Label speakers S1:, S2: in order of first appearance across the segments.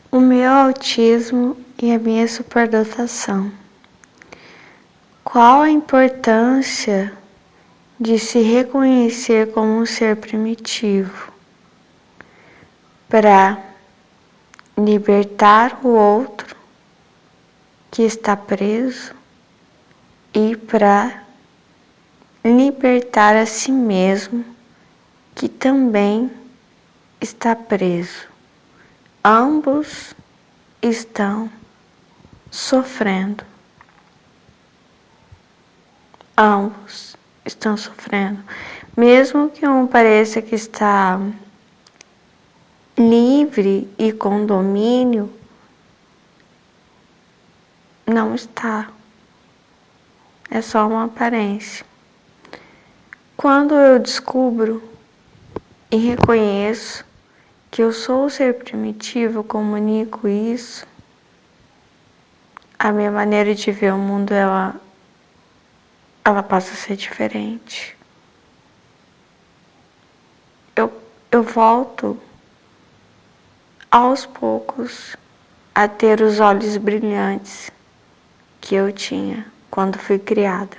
S1: O meu autismo e a minha superdotação. Qual a importância de se reconhecer como um ser primitivo para libertar o outro que está preso e para libertar a si mesmo que também está preso? Ambos estão sofrendo. Ambos estão sofrendo. Mesmo que um pareça que está livre e com domínio, não está. É só uma aparência. Quando eu descubro e reconheço que eu sou o ser primitivo, comunico isso, a minha maneira de ver o mundo, ela passa a ser diferente. Eu volto aos poucos a ter os olhos brilhantes que eu tinha quando fui criada.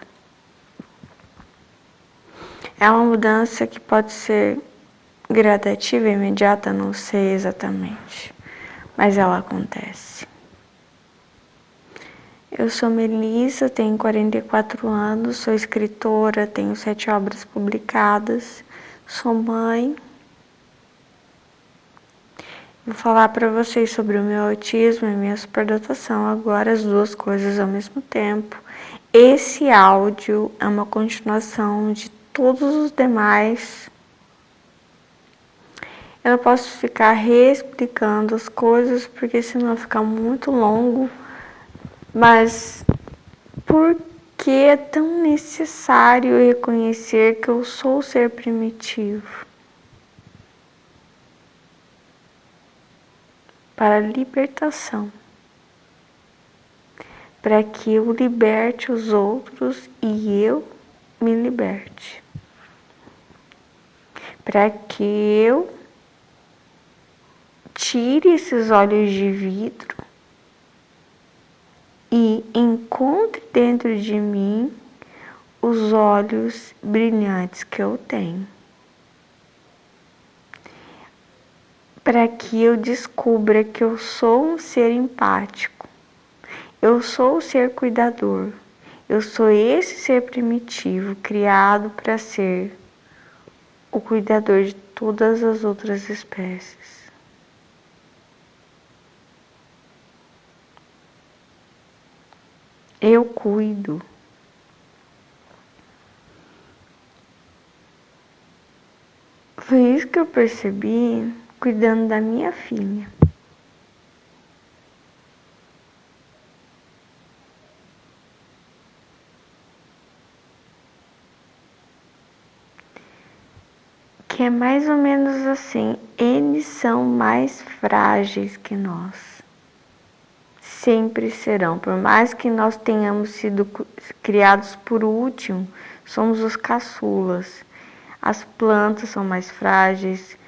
S1: É uma mudança que pode ser gradativa, imediata, não sei exatamente, mas ela acontece. Eu sou Melissa, tenho 44 anos, sou escritora, tenho 7 obras publicadas, sou mãe. Vou falar para vocês sobre o meu autismo e a minha superdotação agora, as duas coisas ao mesmo tempo. Esse áudio é uma continuação de todos os demais. Eu não posso ficar reexplicando as coisas, porque senão fica muito longo. Mas por que é tão necessário reconhecer que eu sou o ser primitivo? Para a libertação. Para que eu liberte os outros e eu me liberte. Para que eu tire esses olhos de vidro e encontre dentro de mim os olhos brilhantes que eu tenho. Para que eu descubra que eu sou um ser empático. Eu sou o ser cuidador. Eu sou esse ser primitivo criado para ser o cuidador de todas as outras espécies. Eu cuido. Foi isso que eu percebi cuidando da minha filha. Que é mais ou menos assim, eles são mais frágeis que nós. Sempre serão, por mais que nós tenhamos sido criados por último, somos os caçulas. As plantas são mais frágeis,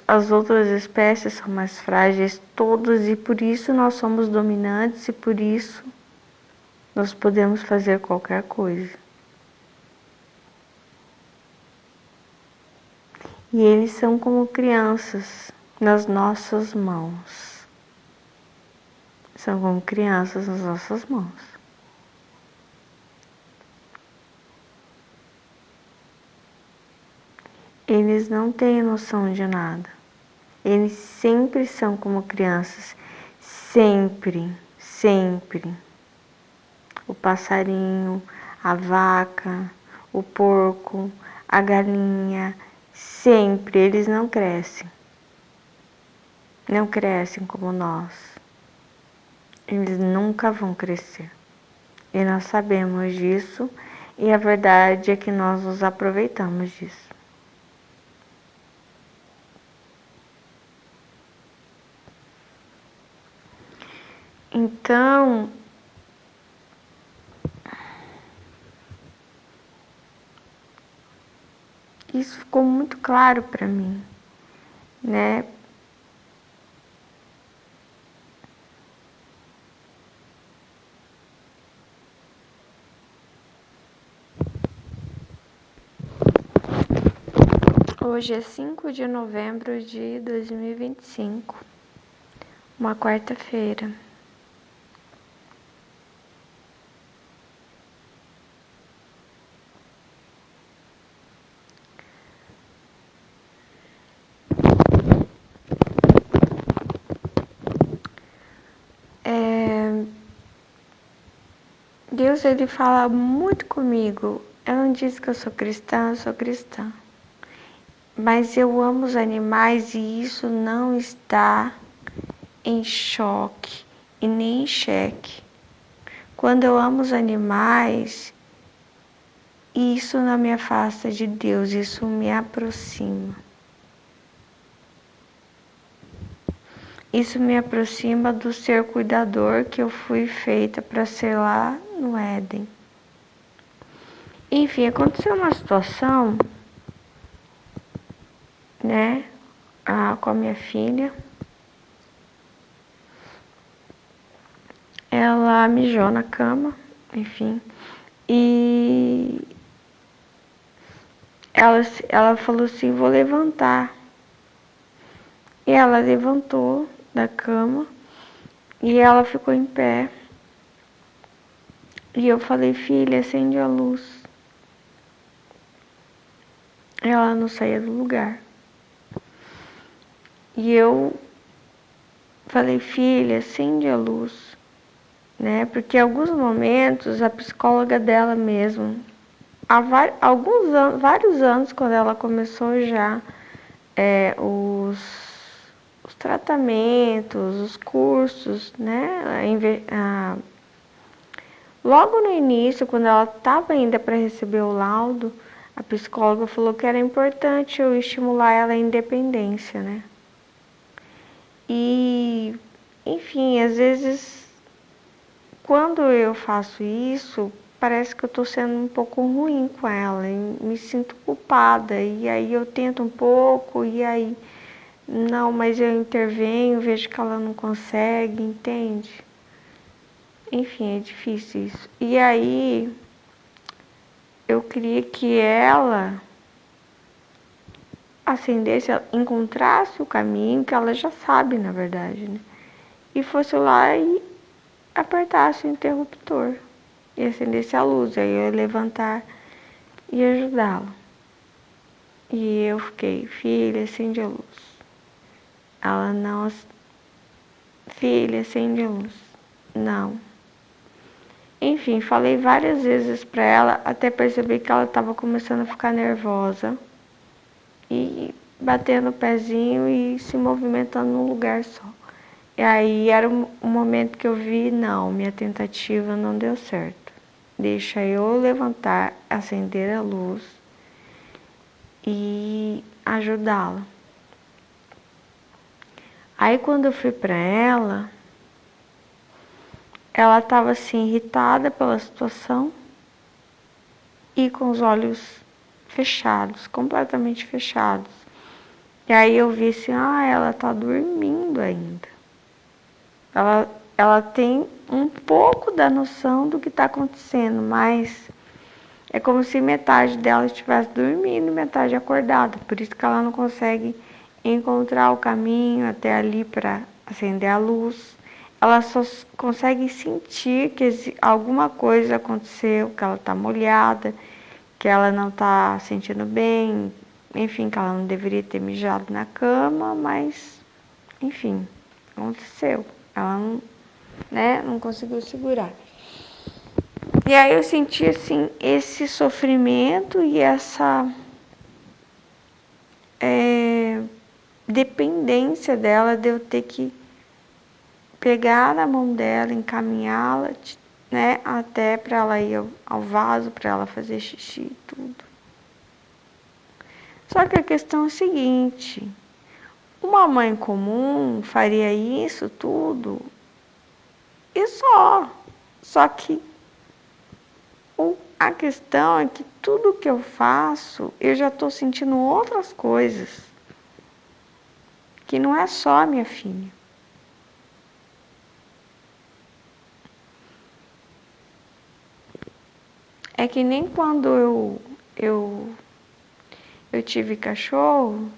S1: as outras espécies são mais frágeis, todas, e por isso nós somos dominantes e por isso nós podemos fazer qualquer coisa. E eles são como crianças nas nossas mãos. São como crianças nas nossas mãos. Eles não têm noção de nada. Eles sempre são como crianças. Sempre, sempre. O passarinho, a vaca, o porco, a galinha, sempre eles não crescem. Não crescem como nós. Eles nunca vão crescer. E nós sabemos disso, e a verdade é que nós nos aproveitamos disso. Então, isso ficou muito claro para mim, né? Hoje é 5 de novembro de 2025, uma quarta-feira. Deus, ele fala muito comigo. Eu não disse que eu sou cristã, eu sou cristã. Mas eu amo os animais e isso não está em choque e nem em xeque. Quando eu amo os animais, isso não me afasta de Deus, isso me aproxima. Isso me aproxima do ser cuidador que eu fui feita para ser lá no Éden. Enfim, aconteceu uma situação, né, com a minha filha. Ela mijou na cama, enfim, e ela falou assim, vou levantar. E ela levantou da cama e ela ficou em pé. E eu falei, filha, acende a luz. Ela não saía do lugar. E eu falei, filha, acende a luz, né? Porque em alguns momentos a psicóloga dela mesmo, há vários anos, quando ela começou já os tratamentos, os cursos, né? Logo no início, quando ela estava ainda para receber o laudo, a psicóloga falou que era importante eu estimular ela à independência, né? E, enfim, às vezes, quando eu faço isso, parece que eu estou sendo um pouco ruim com ela, e me sinto culpada, e aí eu tento um pouco, e aí, não, mas eu intervenho, vejo que ela não consegue, entende? Enfim, é difícil isso. E aí, eu queria que ela acendesse, encontrasse o caminho, que ela já sabe, na verdade, né? E fosse lá e apertasse o interruptor e acendesse a luz. Aí eu ia levantar e ajudá-la. E eu fiquei, filha, acende a luz. Ela não, filha, acende a luz. Não. Enfim, falei várias vezes pra ela, até perceber que ela estava começando a ficar nervosa. E batendo o pezinho e se movimentando num lugar só. E aí era um momento que eu vi, não, minha tentativa não deu certo. Deixa eu levantar, acender a luz e ajudá-la. Aí quando eu fui para ela estava assim irritada pela situação e com os olhos fechados, completamente fechados. E aí eu vi assim, ela tá dormindo ainda. Ela tem um pouco da noção do que está acontecendo, mas é como se metade dela estivesse dormindo e metade acordada. Por isso que ela não consegue encontrar o caminho até ali para acender a luz. Ela só consegue sentir que alguma coisa aconteceu, que ela está molhada, que ela não está sentindo bem, enfim, que ela não deveria ter mijado na cama, mas, enfim, aconteceu. Ela não conseguiu segurar. E aí eu senti assim esse sofrimento e essa dependência dela de eu ter que pegar na mão dela, encaminhá-la, né, até para ela ir ao vaso, para ela fazer xixi e tudo. Só que a questão é a seguinte, uma mãe comum faria isso tudo e só. Só que a questão é que tudo que eu faço, eu já estou sentindo outras coisas. Que não é só a minha filha. É que nem quando eu eu tive cachorro,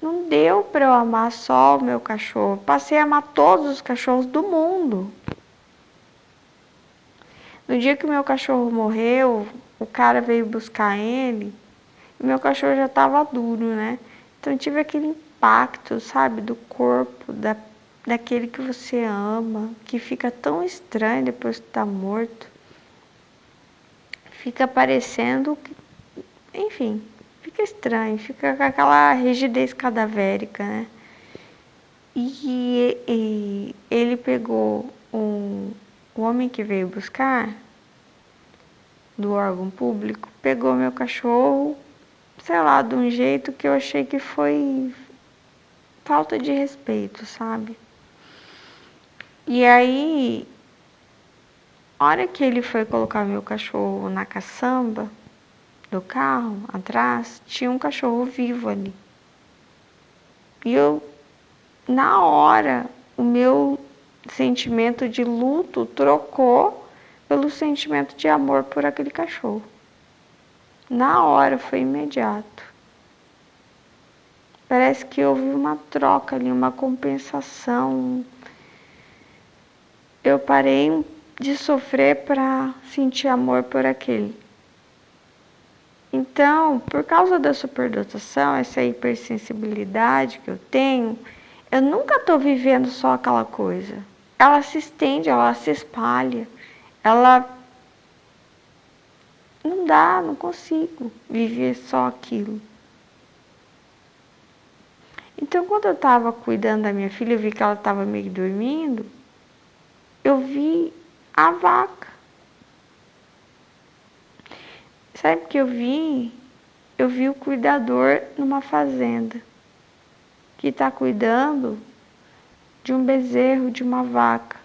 S1: não deu para eu amar só o meu cachorro. Passei a amar todos os cachorros do mundo. No dia que o meu cachorro morreu, o cara veio buscar ele, e meu cachorro já estava duro, né? Então eu tive aquele impacto, sabe, do corpo, daquele que você ama, que fica tão estranho depois que tá morto. Fica parecendo, enfim, fica estranho, fica com aquela rigidez cadavérica, né? E ele pegou o homem que veio buscar, do órgão público, pegou meu cachorro, sei lá, de um jeito que eu achei que foi falta de respeito, sabe? E aí, a hora que ele foi colocar meu cachorro na caçamba do carro, atrás, tinha um cachorro vivo ali. E eu, na hora, o meu sentimento de luto trocou pelo sentimento de amor por aquele cachorro. Na hora, foi imediato. Parece que houve uma troca ali, uma compensação. Eu parei de sofrer para sentir amor por aquele. Então, por causa da superdotação, essa hipersensibilidade que eu tenho, eu nunca estou vivendo só aquela coisa. Ela se estende, ela se espalha. Ela não dá, não consigo viver só aquilo. Então, quando eu estava cuidando da minha filha, eu vi que ela estava meio dormindo, eu vi a vaca. Sabe o que eu vi? Eu vi o cuidador numa fazenda, que está cuidando de um bezerro, de uma vaca.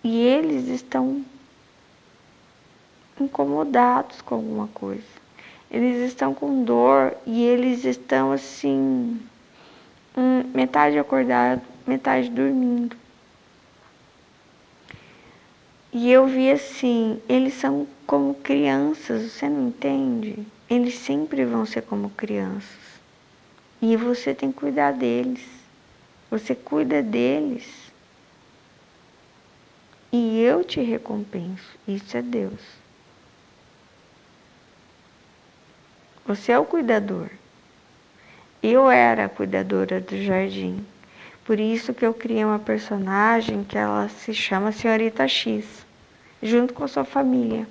S1: E eles estão incomodados com alguma coisa. Eles estão com dor e eles estão assim, metade acordado, metade dormindo. E eu vi assim, eles são como crianças, você não entende? Eles sempre vão ser como crianças. E você tem que cuidar deles. Você cuida deles. E eu te recompenso. Isso é Deus. Você é o cuidador. Eu era a cuidadora do jardim. Por isso que eu criei uma personagem que ela se chama Senhorita X, junto com a sua família.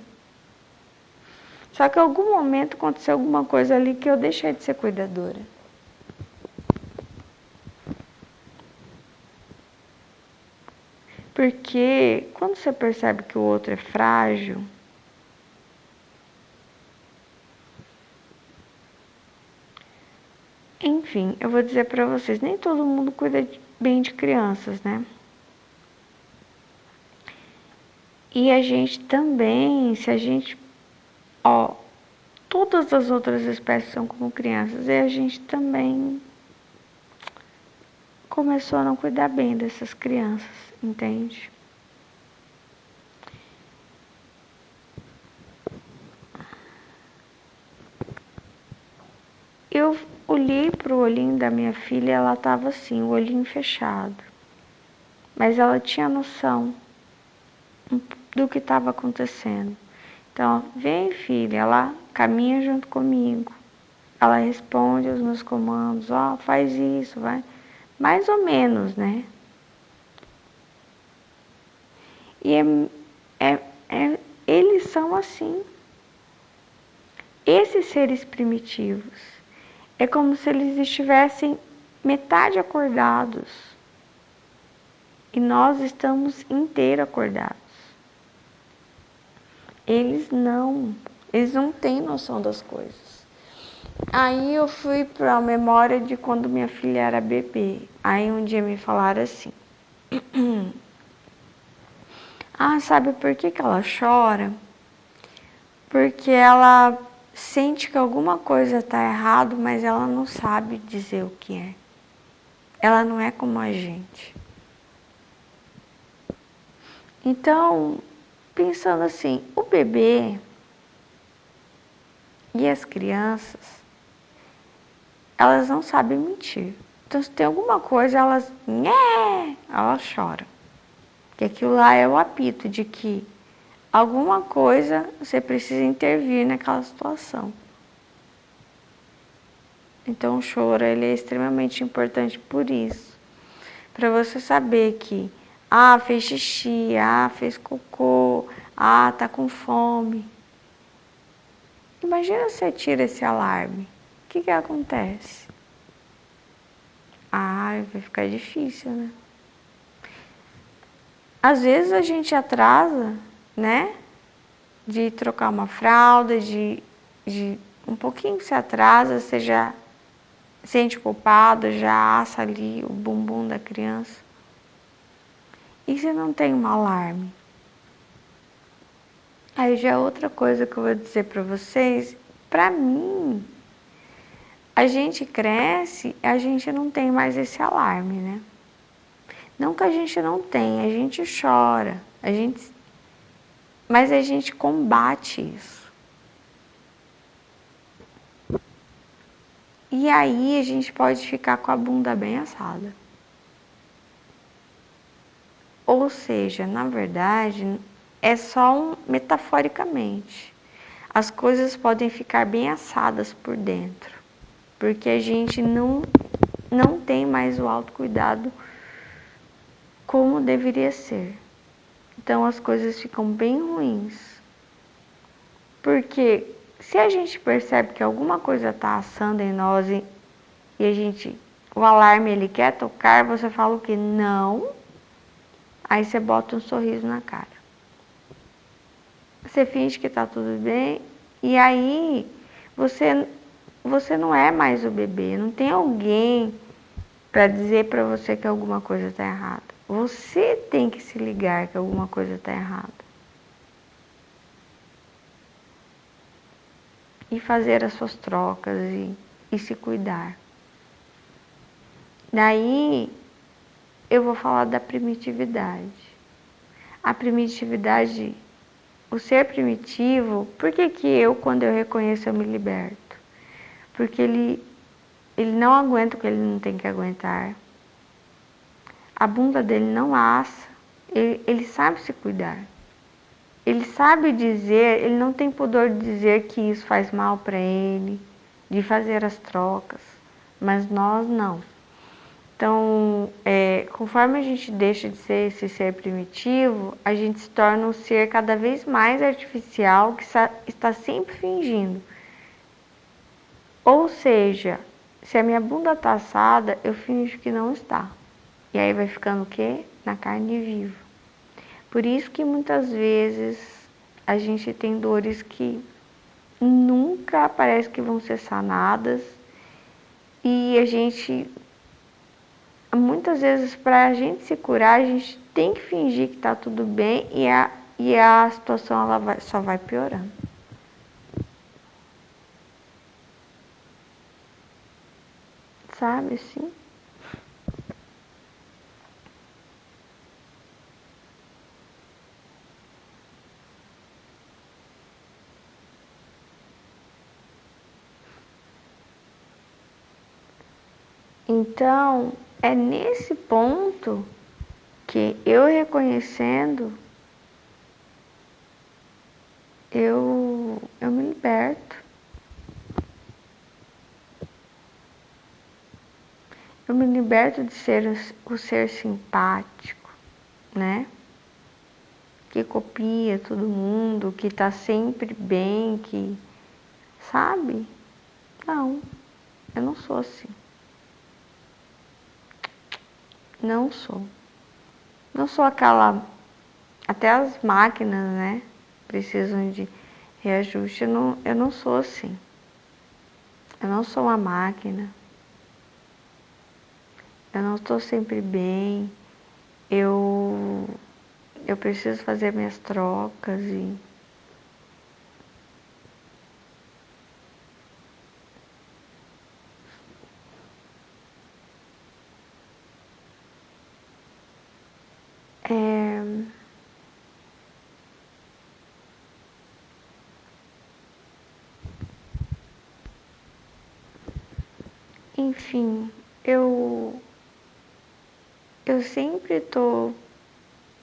S1: Só que em algum momento aconteceu alguma coisa ali que eu deixei de ser cuidadora. Porque quando você percebe que o outro é frágil, enfim, eu vou dizer para vocês, nem todo mundo cuida bem de crianças, né? E a gente também, se a gente, todas as outras espécies são como crianças, e a gente também começou a não cuidar bem dessas crianças, entende? Eu olhei pro olhinho da minha filha e ela estava assim, o olhinho fechado. Mas ela tinha noção do que estava acontecendo. Então, vem filha, ela caminha junto comigo. Ela responde aos meus comandos, faz isso, vai. Mais ou menos, né? E eles são assim. Esses seres primitivos. É como se eles estivessem metade acordados. E nós estamos inteiro acordados. Eles não têm noção das coisas. Aí eu fui para a memória de quando minha filha era bebê. Aí um dia me falaram assim, sabe por que ela chora? Porque ela sente que alguma coisa está errado, mas ela não sabe dizer o que é. Ela não é como a gente. Então, pensando assim, o bebê, E as crianças, elas não sabem mentir. Então, se tem alguma coisa, elas choram. Que aquilo lá é o apito de que alguma coisa você precisa intervir naquela situação. Então, o choro ele é extremamente importante por isso. Para você saber que, fez xixi, fez cocô, tá com fome. Imagina você tira esse alarme. O que acontece? Vai ficar difícil, né? Às vezes a gente atrasa, né? De trocar uma fralda, de um pouquinho se atrasa, você já sente culpado, já assa ali o bumbum da criança. E se não tem um alarme? Aí já é outra coisa que eu vou dizer para vocês. Para mim, a gente cresce, a gente não tem mais esse alarme, né? Não que a gente não tenha, a gente chora, mas a gente combate isso. E aí a gente pode ficar com a bunda bem assada. Ou seja, na verdade, é só metaforicamente. As coisas podem ficar bem assadas por dentro, porque a gente não tem mais o autocuidado como deveria ser. Então as coisas ficam bem ruins. Porque se a gente percebe que alguma coisa está assando em nós e o alarme ele quer tocar, você fala o que? Não. Aí você bota um sorriso na cara. Você finge que está tudo bem e aí você não é mais o bebê. Não tem alguém para dizer para você que alguma coisa está errada. Você tem que se ligar que alguma coisa está errada. E fazer as suas trocas e se cuidar. Daí eu vou falar da primitividade. A primitividade, o ser primitivo, por que eu, quando eu reconheço, eu me liberto? Porque ele não aguenta o que ele não tem que aguentar. A bunda dele não assa. Ele sabe se cuidar. Ele sabe dizer, ele não tem pudor de dizer que isso faz mal para ele, de fazer as trocas, mas nós não. Então, conforme a gente deixa de ser esse ser primitivo, a gente se torna um ser cada vez mais artificial que está sempre fingindo. Ou seja, se a minha bunda está assada, eu finjo que não está. E aí vai ficando o quê? Na carne viva. Por isso que muitas vezes a gente tem dores que nunca parece que vão ser sanadas e a gente, muitas vezes para a gente se curar, a gente tem que fingir que está tudo bem e a situação só vai piorando. Sabe assim? Então, é nesse ponto que eu reconhecendo, eu me liberto. Eu me liberto de ser o ser simpático, né? Que copia todo mundo, que tá sempre bem, que... Sabe? Não, eu não sou assim. Não sou. Não sou aquela... Até as máquinas, né? Precisam de reajuste. Eu não sou assim. Eu não sou uma máquina. Eu não estou sempre bem. Eu preciso fazer minhas trocas e... enfim, eu sempre tô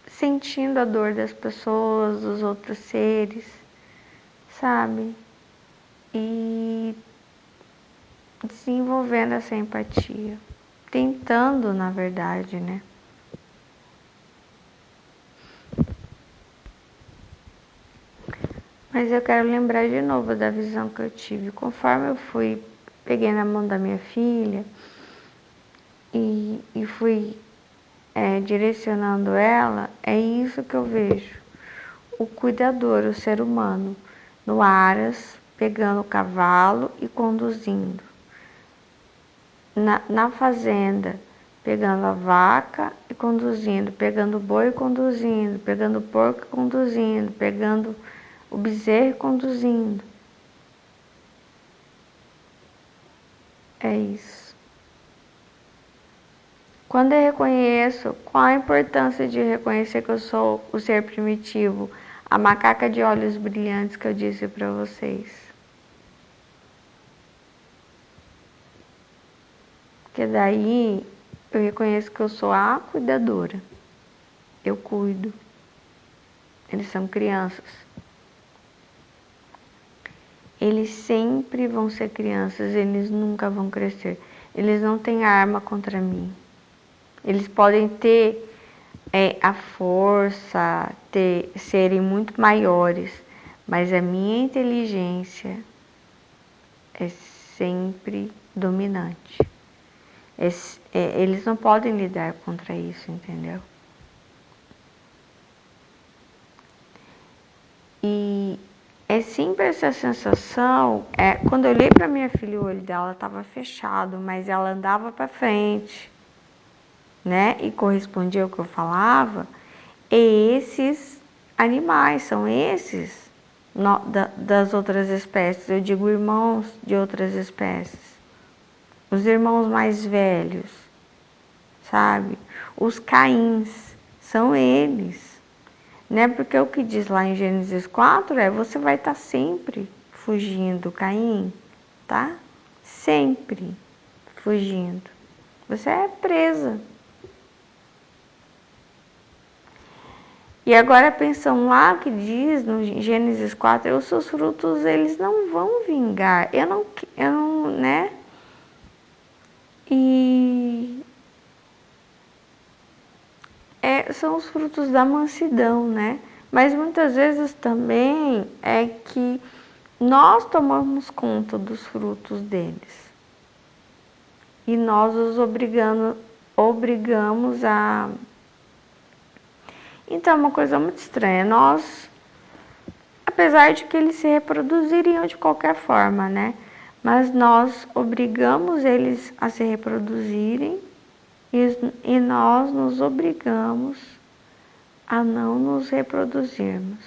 S1: sentindo a dor das pessoas, dos outros seres, sabe? E desenvolvendo essa empatia. Tentando, na verdade, né? Mas eu quero lembrar de novo da visão que eu tive. Conforme eu peguei na mão da minha filha e fui direcionando ela, é isso que eu vejo. O cuidador, o ser humano, no aras, pegando o cavalo e conduzindo. Na fazenda, pegando a vaca e conduzindo, pegando o boi e conduzindo, pegando o porco e conduzindo, pegando o bezerro e conduzindo. É isso. Quando eu reconheço, qual a importância de reconhecer que eu sou o ser primitivo, a macaca de olhos brilhantes que eu disse para vocês? Porque daí eu reconheço que eu sou a cuidadora. Eu cuido. Eles são crianças. Eles sempre vão ser crianças, eles nunca vão crescer. Eles não têm arma contra mim. Eles podem ter a força, serem muito maiores, mas a minha inteligência é sempre dominante. Eles não podem lidar contra isso, entendeu? E é sempre essa sensação. Quando eu olhei para minha filha, o olho dela estava fechado, mas ela andava para frente, né? E correspondia ao que eu falava. E esses animais são esses das outras espécies. Eu digo irmãos de outras espécies. Os irmãos mais velhos, sabe? Os Caíns são eles. Né? Porque o que diz lá em Gênesis 4 você vai estar sempre fugindo, Caim, tá? Sempre fugindo. Você é presa. E agora pensando lá o que diz no Gênesis 4, os seus frutos eles não vão vingar. Eu não, né? E são os frutos da mansidão, né? Mas muitas vezes também é que nós tomamos conta dos frutos deles. E nós os obrigamos a... Então é uma coisa muito estranha. Nós, apesar de que eles se reproduziriam de qualquer forma, né? Mas nós obrigamos eles a se reproduzirem e nós nos obrigamos a não nos reproduzirmos.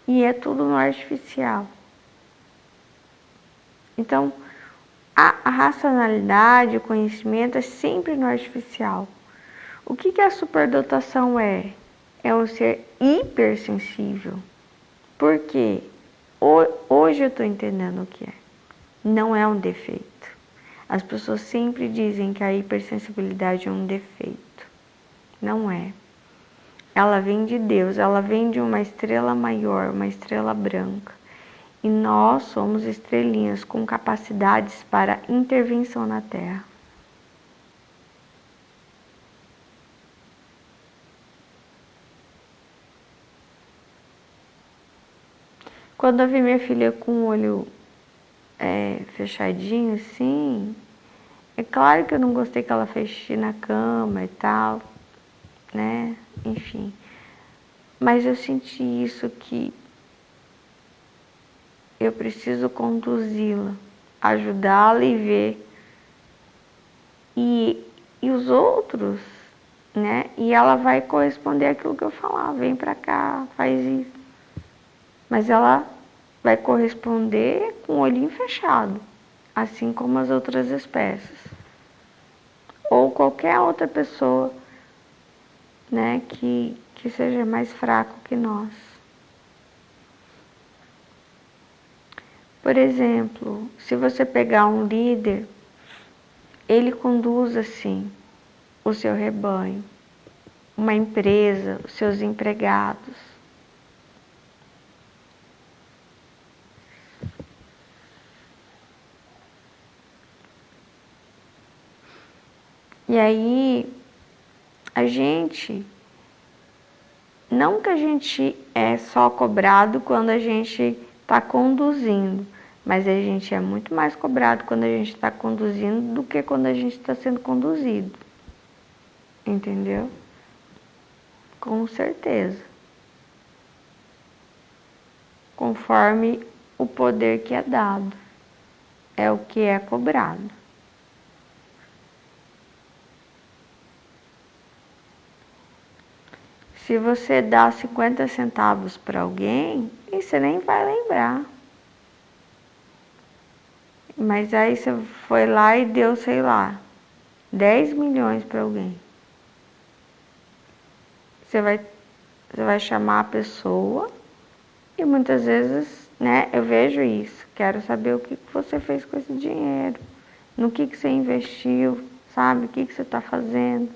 S1: E é tudo no artificial. Então, a racionalidade, o conhecimento é sempre no artificial. O que a superdotação é? É um ser hipersensível. Por quê? Hoje eu estou entendendo o que é. Não é um defeito. As pessoas sempre dizem que a hipersensibilidade é um defeito. Não é. Ela vem de Deus, ela vem de uma estrela maior, uma estrela branca. E nós somos estrelinhas com capacidades para intervenção na Terra. Quando eu vi minha filha com o olho fechadinho assim, é claro que eu não gostei que ela fez xixi na cama e tal, né? Enfim. Mas eu senti isso, que eu preciso conduzi-la, ajudá-la e ver. E os outros, né? E ela vai corresponder àquilo que eu falar, vem pra cá, faz isso. Mas ela vai corresponder com o olhinho fechado, assim como as outras espécies. Ou qualquer outra pessoa, né, que seja mais fraco que nós. Por exemplo, se você pegar um líder, ele conduz assim o seu rebanho, uma empresa, os seus empregados. E aí, a gente, não que a gente é só cobrado quando a gente está conduzindo, mas a gente é muito mais cobrado quando a gente está conduzindo do que quando a gente está sendo conduzido. Entendeu? Com certeza. Conforme o poder que é dado, é o que é cobrado. Se você dá 50 centavos para alguém, você nem vai lembrar. Mas aí você foi lá e deu, sei lá, 10 milhões para alguém. Você vai chamar a pessoa e muitas vezes, né, eu vejo isso. Quero saber o que você fez com esse dinheiro, no que você investiu, sabe? O que você está fazendo.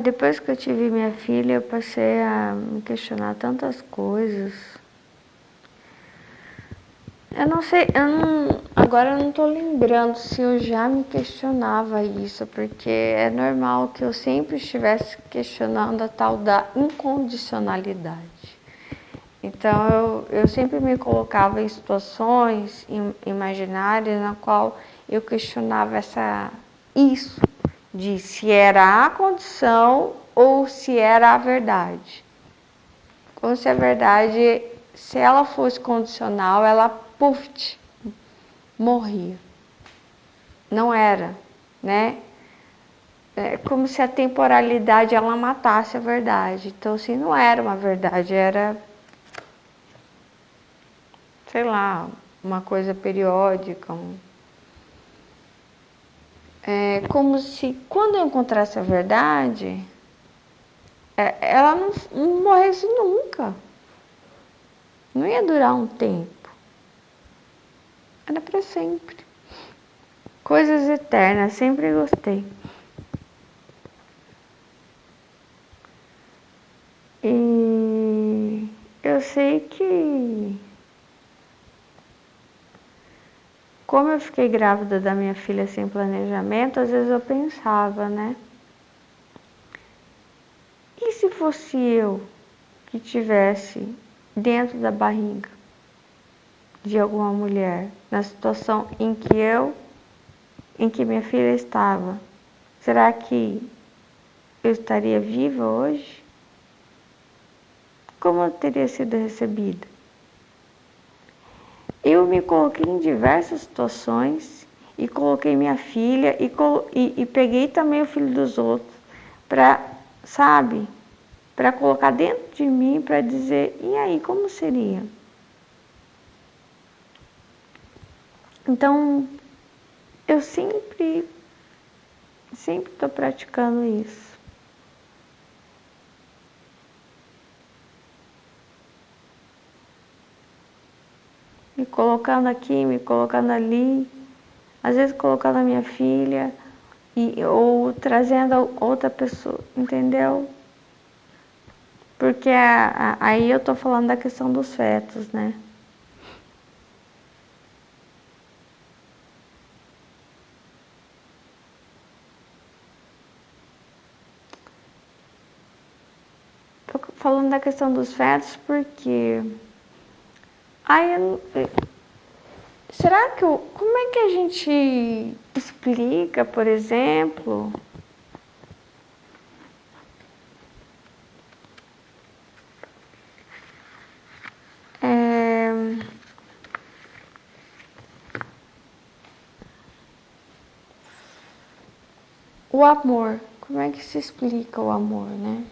S1: Depois que eu tive minha filha, eu passei a me questionar tantas coisas. Eu não sei, agora eu não estou lembrando se eu já me questionava isso, porque é normal que eu sempre estivesse questionando a tal da incondicionalidade. Então eu sempre me colocava em situações imaginárias na qual eu questionava isso de se era a condição ou se era a verdade. Como se a verdade, se ela fosse condicional, ela morria. Não era, né? É como se a temporalidade ela matasse a verdade. Então, assim, não era uma verdade, era, sei lá, uma coisa periódica. É como se quando eu encontrasse a verdade, ela não morresse nunca. Não ia durar um tempo. Era para sempre. Coisas eternas, sempre gostei. E eu sei que, como eu fiquei grávida da minha filha sem planejamento, às vezes eu pensava, né? E se fosse eu que tivesse dentro da barriga de alguma mulher, na situação em que minha filha estava, será que eu estaria viva hoje? Como eu teria sido recebida? Eu me coloquei em diversas situações e coloquei minha filha e peguei também o filho dos outros para, sabe, para colocar dentro de mim para dizer, e aí, como seria? Então, eu sempre estou praticando isso. Me colocando aqui, me colocando ali, às vezes colocando a minha filha ou trazendo outra pessoa, entendeu? Porque aí eu tô falando da questão dos fetos, né? Tô falando da questão dos fetos porque será que como é que a gente explica, por exemplo, o amor? Como é que se explica o amor, né?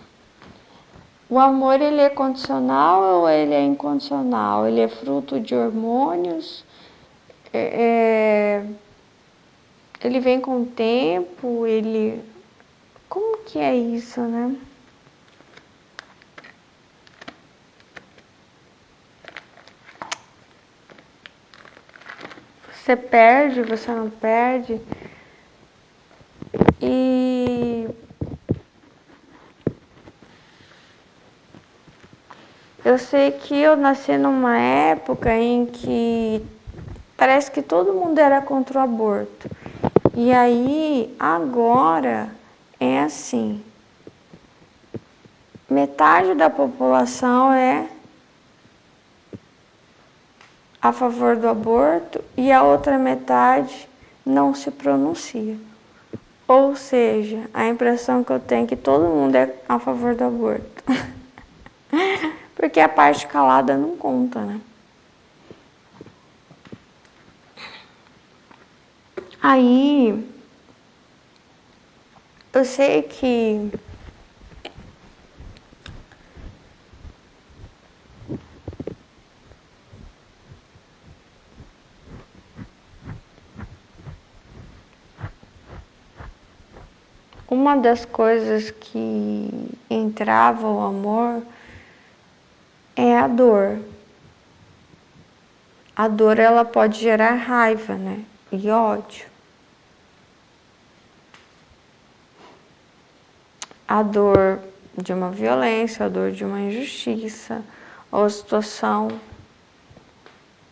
S1: O amor, ele é condicional ou ele é incondicional? Ele é fruto de hormônios? ele vem com o tempo, ele... Como que é isso, né? Você perde, você não perde. E eu sei que eu nasci numa época em que parece que todo mundo era contra o aborto. E aí, agora, é assim. Metade da população é a favor do aborto e a outra metade não se pronuncia. Ou seja, a impressão que eu tenho é que todo mundo é a favor do aborto. Porque a parte calada não conta, né? Aí, eu sei que uma das coisas que entrava o amor é a dor. A dor, ela pode gerar raiva, né? E ódio. A dor de uma violência, a dor de uma injustiça, ou a situação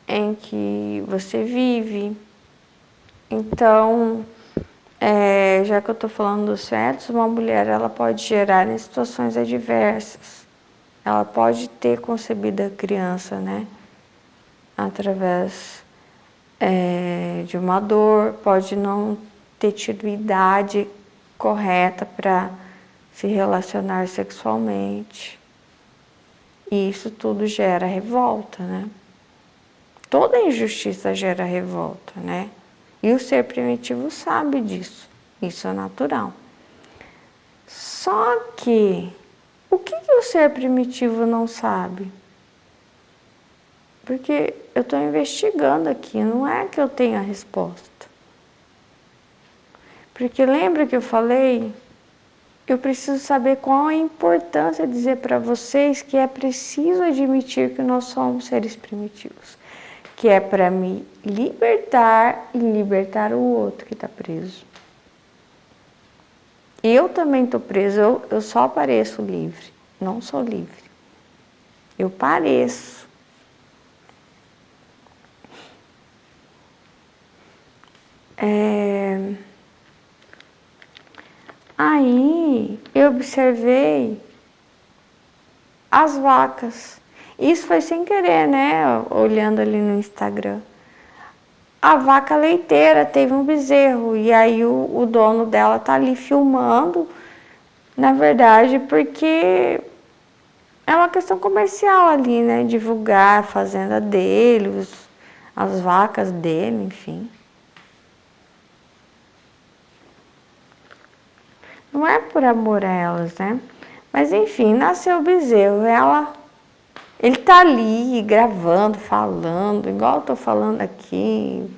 S1: em que você vive. Então, já que eu estou falando dos fetos, uma mulher ela pode gerar em situações adversas. Ela pode ter concebido a criança, né? Através de uma dor, pode não ter tido idade correta para se relacionar sexualmente. E isso tudo gera revolta, né? Toda injustiça gera revolta, né? E o ser primitivo sabe disso. Isso é natural. Só que, o que o ser primitivo não sabe? Porque eu estou investigando aqui, não é que eu tenha a resposta. Porque lembra que eu falei? Eu preciso saber qual a importância de dizer para vocês que é preciso admitir que nós somos seres primitivos. Que é para me libertar e libertar o outro que está preso. Eu também estou preso, eu só pareço livre, não sou livre. Eu pareço. Aí eu observei as vacas. Isso foi sem querer, né? Olhando ali no Instagram. A vaca leiteira teve um bezerro e aí o dono dela tá ali filmando, na verdade, porque é uma questão comercial ali, né? Divulgar a fazenda dele, as vacas dele, enfim. Não é por amor a elas, né? Mas enfim, nasceu o bezerro. Ele tá ali gravando, falando, igual eu tô falando aqui.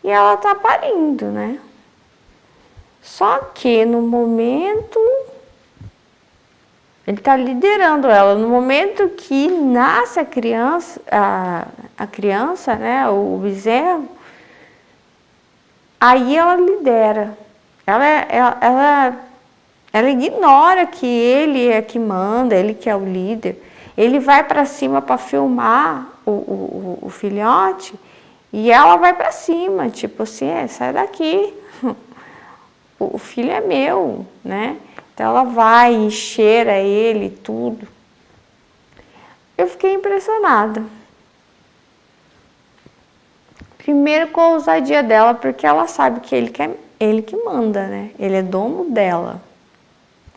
S1: E ela tá parindo, né? Só que no momento, ele tá liderando ela. No momento que nasce a criança, né? O bezerro, aí ela lidera. Ela ignora que ele é que manda, ele que é o líder. Ele vai para cima para filmar o filhote e ela vai para cima, tipo assim, sai daqui, o filho é meu, né? Então ela vai e cheira ele tudo. Eu fiquei impressionada. Primeiro com a ousadia dela, porque ela sabe que ele que manda, né? Ele é dono dela.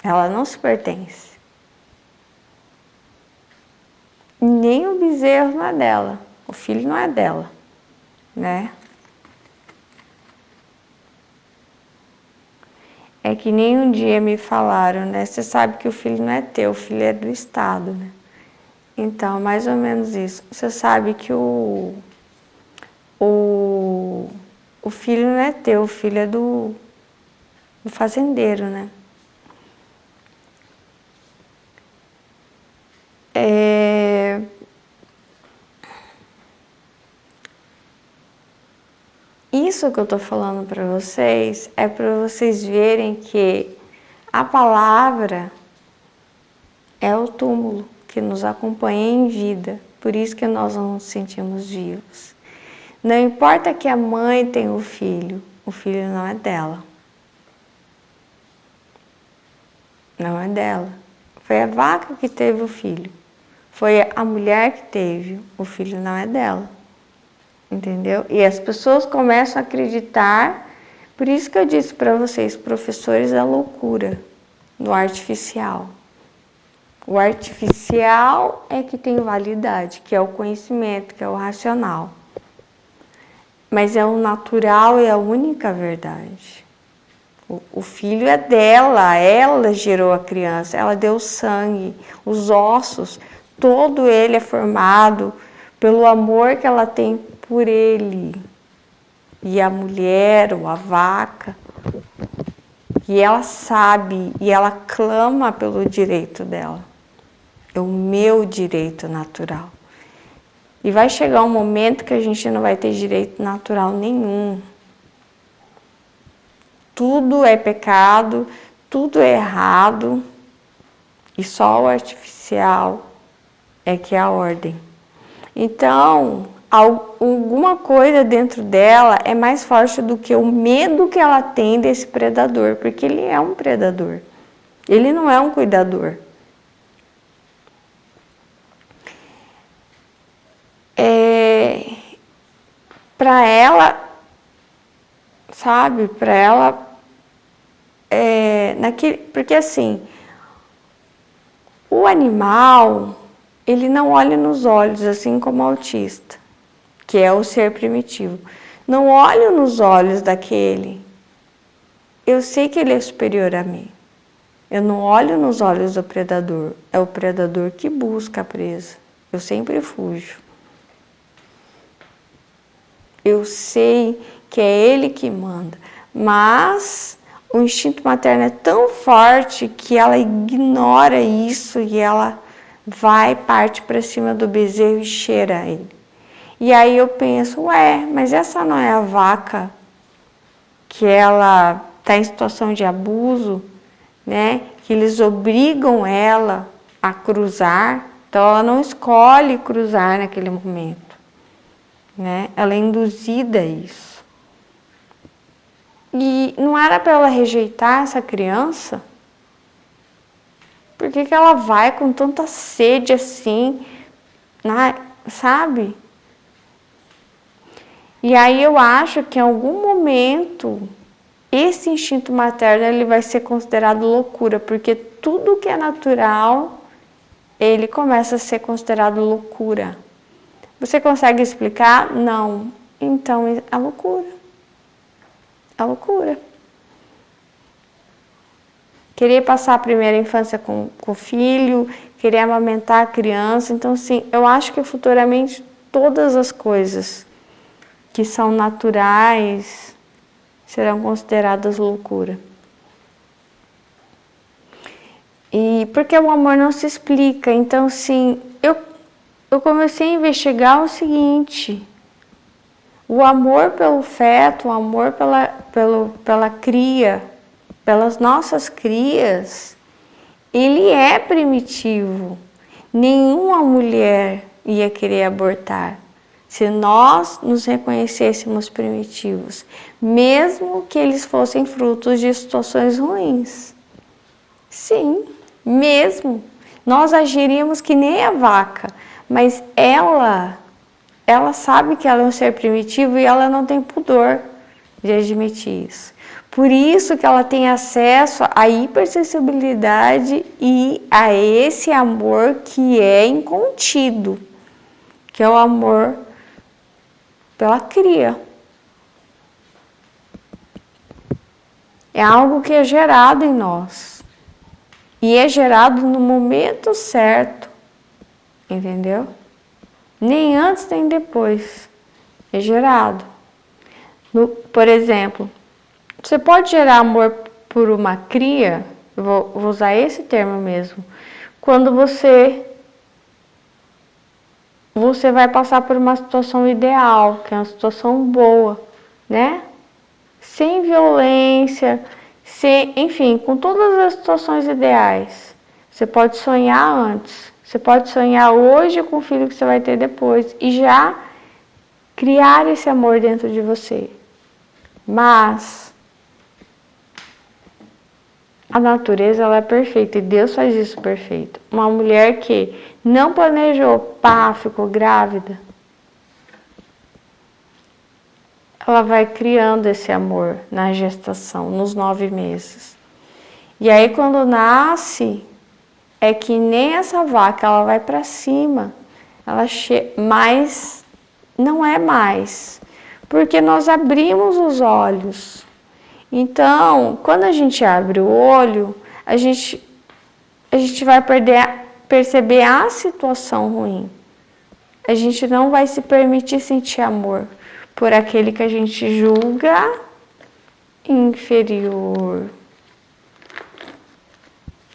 S1: Ela não se pertence. Nem o bezerro não é dela. O filho não é dela, né? É que nem um dia me falaram, né? Você sabe que o filho não é teu, o filho é do Estado, né? Então, mais ou menos isso. Você sabe que o filho não é teu, o filho é do fazendeiro, né? Isso que eu tô falando para vocês é para vocês verem que a palavra é o túmulo que nos acompanha em vida, por isso que nós não nos sentimos vivos. Não importa que a mãe tenha o filho não é dela. Não é dela. Foi a vaca que teve o filho. Foi a mulher que teve, o filho não é dela. Entendeu? E as pessoas começam a acreditar, por isso que eu disse para vocês, professores da loucura, do artificial. O artificial é que tem validade, que é o conhecimento, que é o racional. Mas é o natural e a única verdade. O filho é dela, ela gerou a criança, ela deu o sangue, os ossos, todo ele é formado pelo amor que ela tem por ele. E a mulher, ou a vaca, e ela sabe, e ela clama pelo direito dela. É o meu direito natural. E vai chegar um momento que a gente não vai ter direito natural nenhum. Tudo é pecado, tudo é errado, e só o artificial é que é a ordem. Então, alguma coisa dentro dela é mais forte do que o medo que ela tem desse predador, porque ele é um predador, ele não é um cuidador. Para ela, sabe, para ela, porque assim, o animal, ele não olha nos olhos, assim como o autista, que é o ser primitivo. Não olho nos olhos daquele. Eu sei que ele é superior a mim. Eu não olho nos olhos do predador. É o predador que busca a presa. Eu sempre fujo. Eu sei que é ele que manda. Mas o instinto materno é tão forte que ela ignora isso e ela vai, parte para cima do bezerro e cheira ele. E aí eu penso, mas essa não é a vaca que ela está em situação de abuso, né? Que eles obrigam ela a cruzar, então ela não escolhe cruzar naquele momento, né? Ela é induzida a isso. E não era para ela rejeitar essa criança? Por que ela vai com tanta sede assim, sabe? E aí eu acho que em algum momento esse instinto materno ele vai ser considerado loucura, porque tudo que é natural, ele começa a ser considerado loucura. Você consegue explicar? Não. Então é loucura. É loucura. Querer passar a primeira infância com o filho, querer amamentar a criança. Então, sim, eu acho que futuramente todas as coisas que são naturais serão consideradas loucura. E porque o amor não se explica. Então, sim, eu comecei a investigar o seguinte: o amor pelo feto, o amor pela cria, pelas nossas crias, ele é primitivo. Nenhuma mulher ia querer abortar se nós nos reconhecêssemos primitivos, mesmo que eles fossem frutos de situações ruins. Sim, mesmo. Nós agiríamos que nem a vaca, mas ela sabe que ela é um ser primitivo e ela não tem pudor de admitir isso. Por isso que ela tem acesso à hipersensibilidade e a esse amor que é incontido, que é o amor pela cria. É algo que é gerado em nós. E é gerado no momento certo. Entendeu? Nem antes nem depois. é gerado. Por exemplo, você pode gerar amor por uma cria, eu vou usar esse termo mesmo, quando você vai passar por uma situação ideal, que é uma situação boa, né? Sem violência, enfim, com todas as situações ideais. Você pode sonhar antes, você pode sonhar hoje com o filho que você vai ter depois e já criar esse amor dentro de você. Mas a natureza ela é perfeita e Deus faz isso perfeito. Uma mulher que não planejou, pá, ficou grávida, ela vai criando esse amor na gestação, nos 9 meses. E aí quando nasce, é que nem essa vaca, ela vai para cima, mas não é mais, porque nós abrimos os olhos. Então, quando a gente abre o olho, a gente vai perceber a situação ruim. A gente não vai se permitir sentir amor por aquele que a gente julga inferior.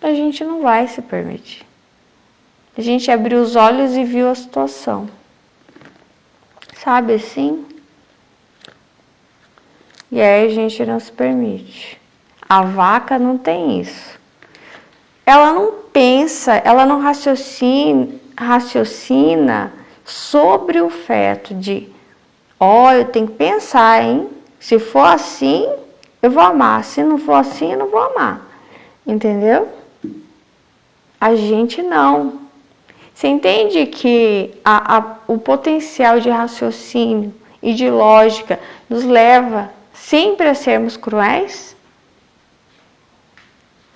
S1: A gente não vai se permitir. A gente abriu os olhos e viu a situação. Sabe assim? E aí a gente não se permite. A vaca não tem isso. Ela não pensa, ela não raciocina sobre o feto de, eu tenho que pensar, hein? Se for assim, eu vou amar. Se não for assim, eu não vou amar. Entendeu? A gente não. Você entende que o potencial de raciocínio e de lógica nos leva sempre a sermos cruéis?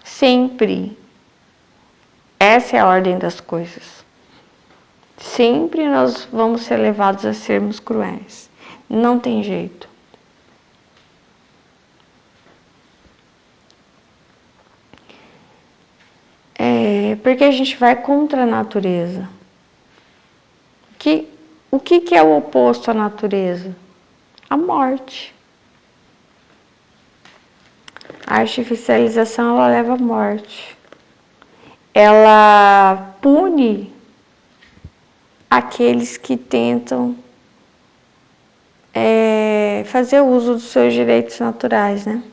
S1: Sempre. Essa é a ordem das coisas. Sempre nós vamos ser levados a sermos cruéis. Não tem jeito. Porque a gente vai contra a natureza. O que é o oposto à natureza? A morte. A artificialização ela leva à morte. Ela pune aqueles que tentam fazer uso dos seus direitos naturais, né?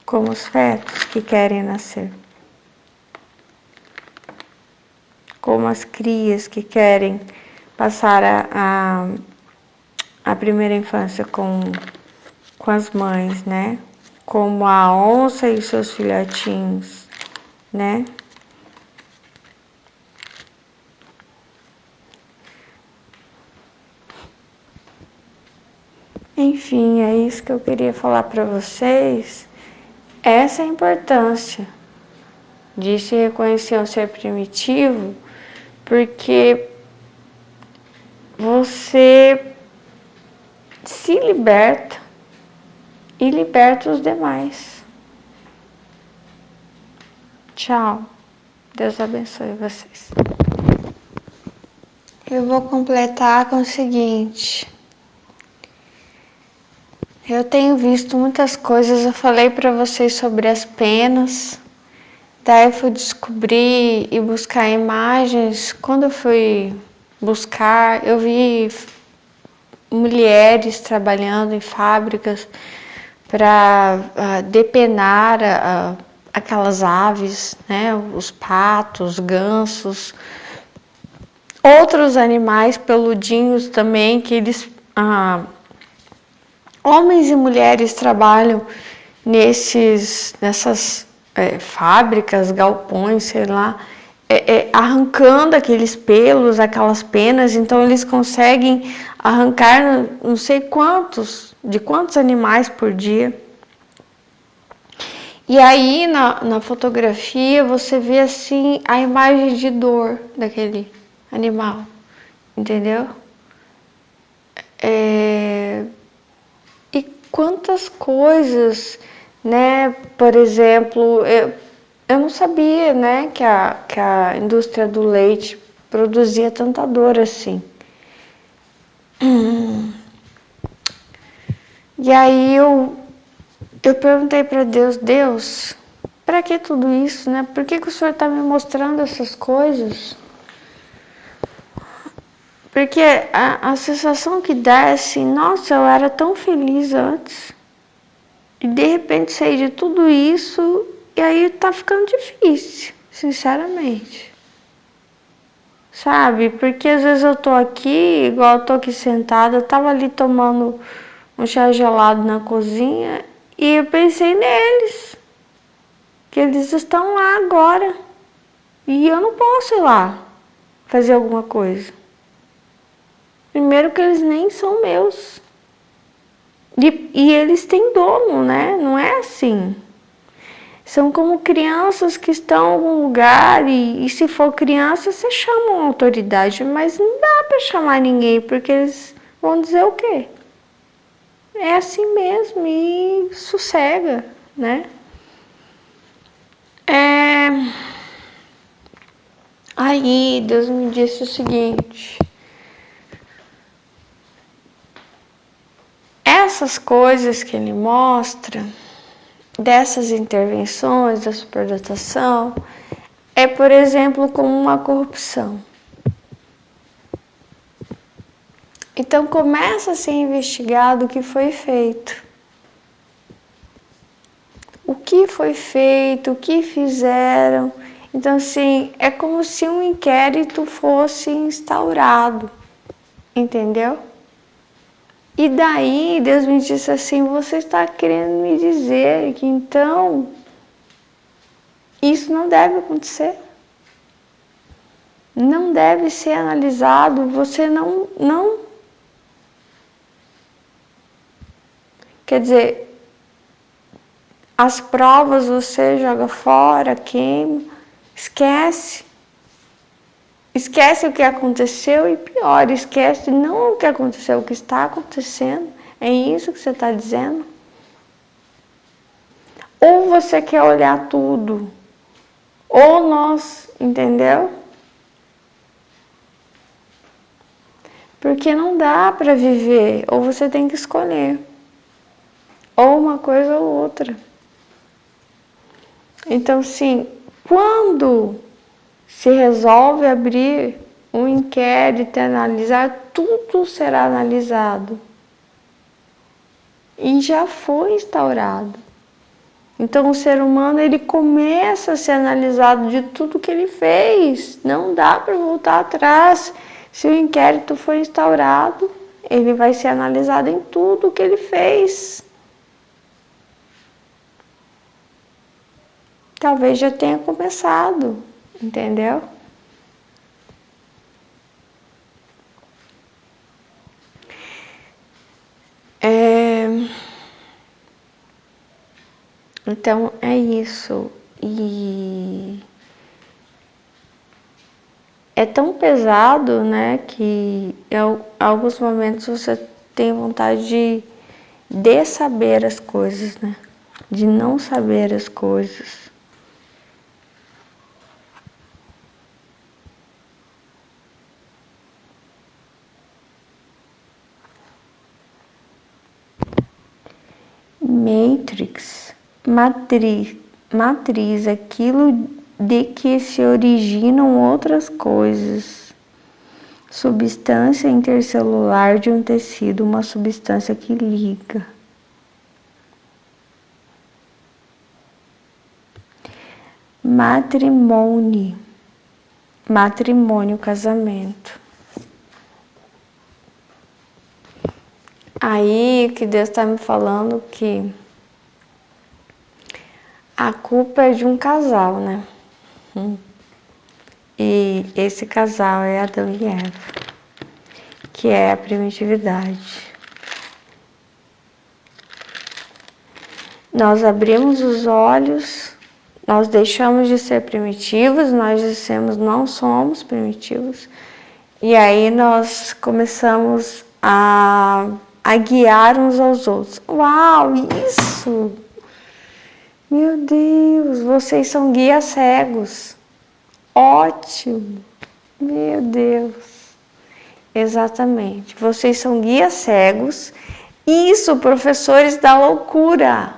S1: Como os fetos que querem nascer. Como as crias que querem passar a primeira infância com as mães, né? Como a onça e seus filhotinhos, né? Enfim, é isso que eu queria falar para vocês. Essa é a importância de se reconhecer um ser primitivo, porque você se liberta e liberta os demais. Tchau. Deus abençoe vocês. Eu vou completar com o seguinte. Eu tenho visto muitas coisas, eu falei para vocês sobre as penas. Daí eu fui descobrir e buscar imagens. Quando eu fui buscar, eu vi mulheres trabalhando em fábricas para depenar aquelas aves, né, os patos, gansos, outros animais peludinhos também que eles homens e mulheres trabalham nessas fábricas, galpões, sei lá, arrancando aqueles pelos, aquelas penas, então eles conseguem arrancar não sei de quantos animais por dia. E aí na fotografia você vê assim a imagem de dor daquele animal, entendeu? E quantas coisas, né? Por exemplo, eu não sabia, né, que a indústria do leite produzia tanta dor assim. E aí eu perguntei para Deus, para que tudo isso, né? Por que o Senhor está me mostrando essas coisas? Porque a sensação que dá é assim, nossa, eu era tão feliz antes. E de repente sair de tudo isso, e aí tá ficando difícil, sinceramente. Sabe? Porque às vezes eu tô aqui, igual eu tô aqui sentada, eu tava ali tomando um chá gelado na cozinha e eu pensei neles. Que eles estão lá agora. E eu não posso ir lá fazer alguma coisa. Primeiro que eles nem são meus. E eles têm dono, né? Não é assim. São como crianças que estão em algum lugar e se for criança, você chama uma autoridade, mas não dá para chamar ninguém, porque eles vão dizer o quê? É assim mesmo e sossega, né? Aí Deus me disse o seguinte: essas coisas que ele mostra, dessas intervenções da superdotação, é, por exemplo, como uma corrupção. Então começa a ser investigado o que foi feito. O que foi feito, o que fizeram. Então, assim, é como se um inquérito fosse instaurado, entendeu? E daí Deus me disse assim, você está querendo me dizer que então isso não deve acontecer? Não deve ser analisado, você não... Quer dizer, as provas você joga fora, queima, esquece. Esquece o que aconteceu e pior, esquece não o que aconteceu, o que está acontecendo. É isso que você está dizendo? Ou você quer olhar tudo, ou nós, entendeu? Porque não dá para viver, ou você tem que escolher, ou uma coisa ou outra. Então, sim, quando se resolve abrir um inquérito e analisar, tudo será analisado. E já foi instaurado. Então o ser humano ele começa a ser analisado de tudo que ele fez. Não dá para voltar atrás. Se o inquérito for instaurado, ele vai ser analisado em tudo que ele fez. Talvez já tenha começado, entendeu? Então é isso. E é tão pesado, né, que em alguns momentos você tem vontade de saber as coisas, né? De não saber as coisas. Matrix, matriz, aquilo de que se originam outras coisas. Substância intercelular de um tecido, uma substância que liga. Matrimônio, casamento. Aí que Deus está me falando que a culpa é de um casal, né? E esse casal é Adão e Eva, que é a primitividade. Nós abrimos os olhos, nós deixamos de ser primitivos, nós dissemos não somos primitivos, e aí nós começamos a guiar uns aos outros. Uau, isso! Meu Deus, vocês são guias cegos. Ótimo. Meu Deus. Exatamente. Vocês são guias cegos. Isso, professores da loucura.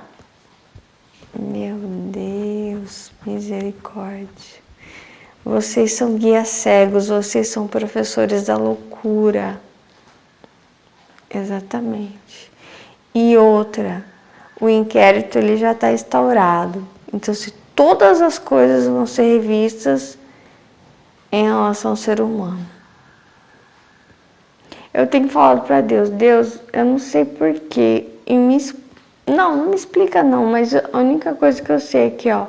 S1: Meu Deus, misericórdia. Vocês são guias cegos, vocês são professores da loucura. Exatamente. E outra, o inquérito ele já está instaurado. Então, se todas as coisas vão ser revistas em relação ao ser humano. Eu tenho falado para Deus, Deus, eu não sei porquê, não me explica não, mas a única coisa que eu sei aqui, ó,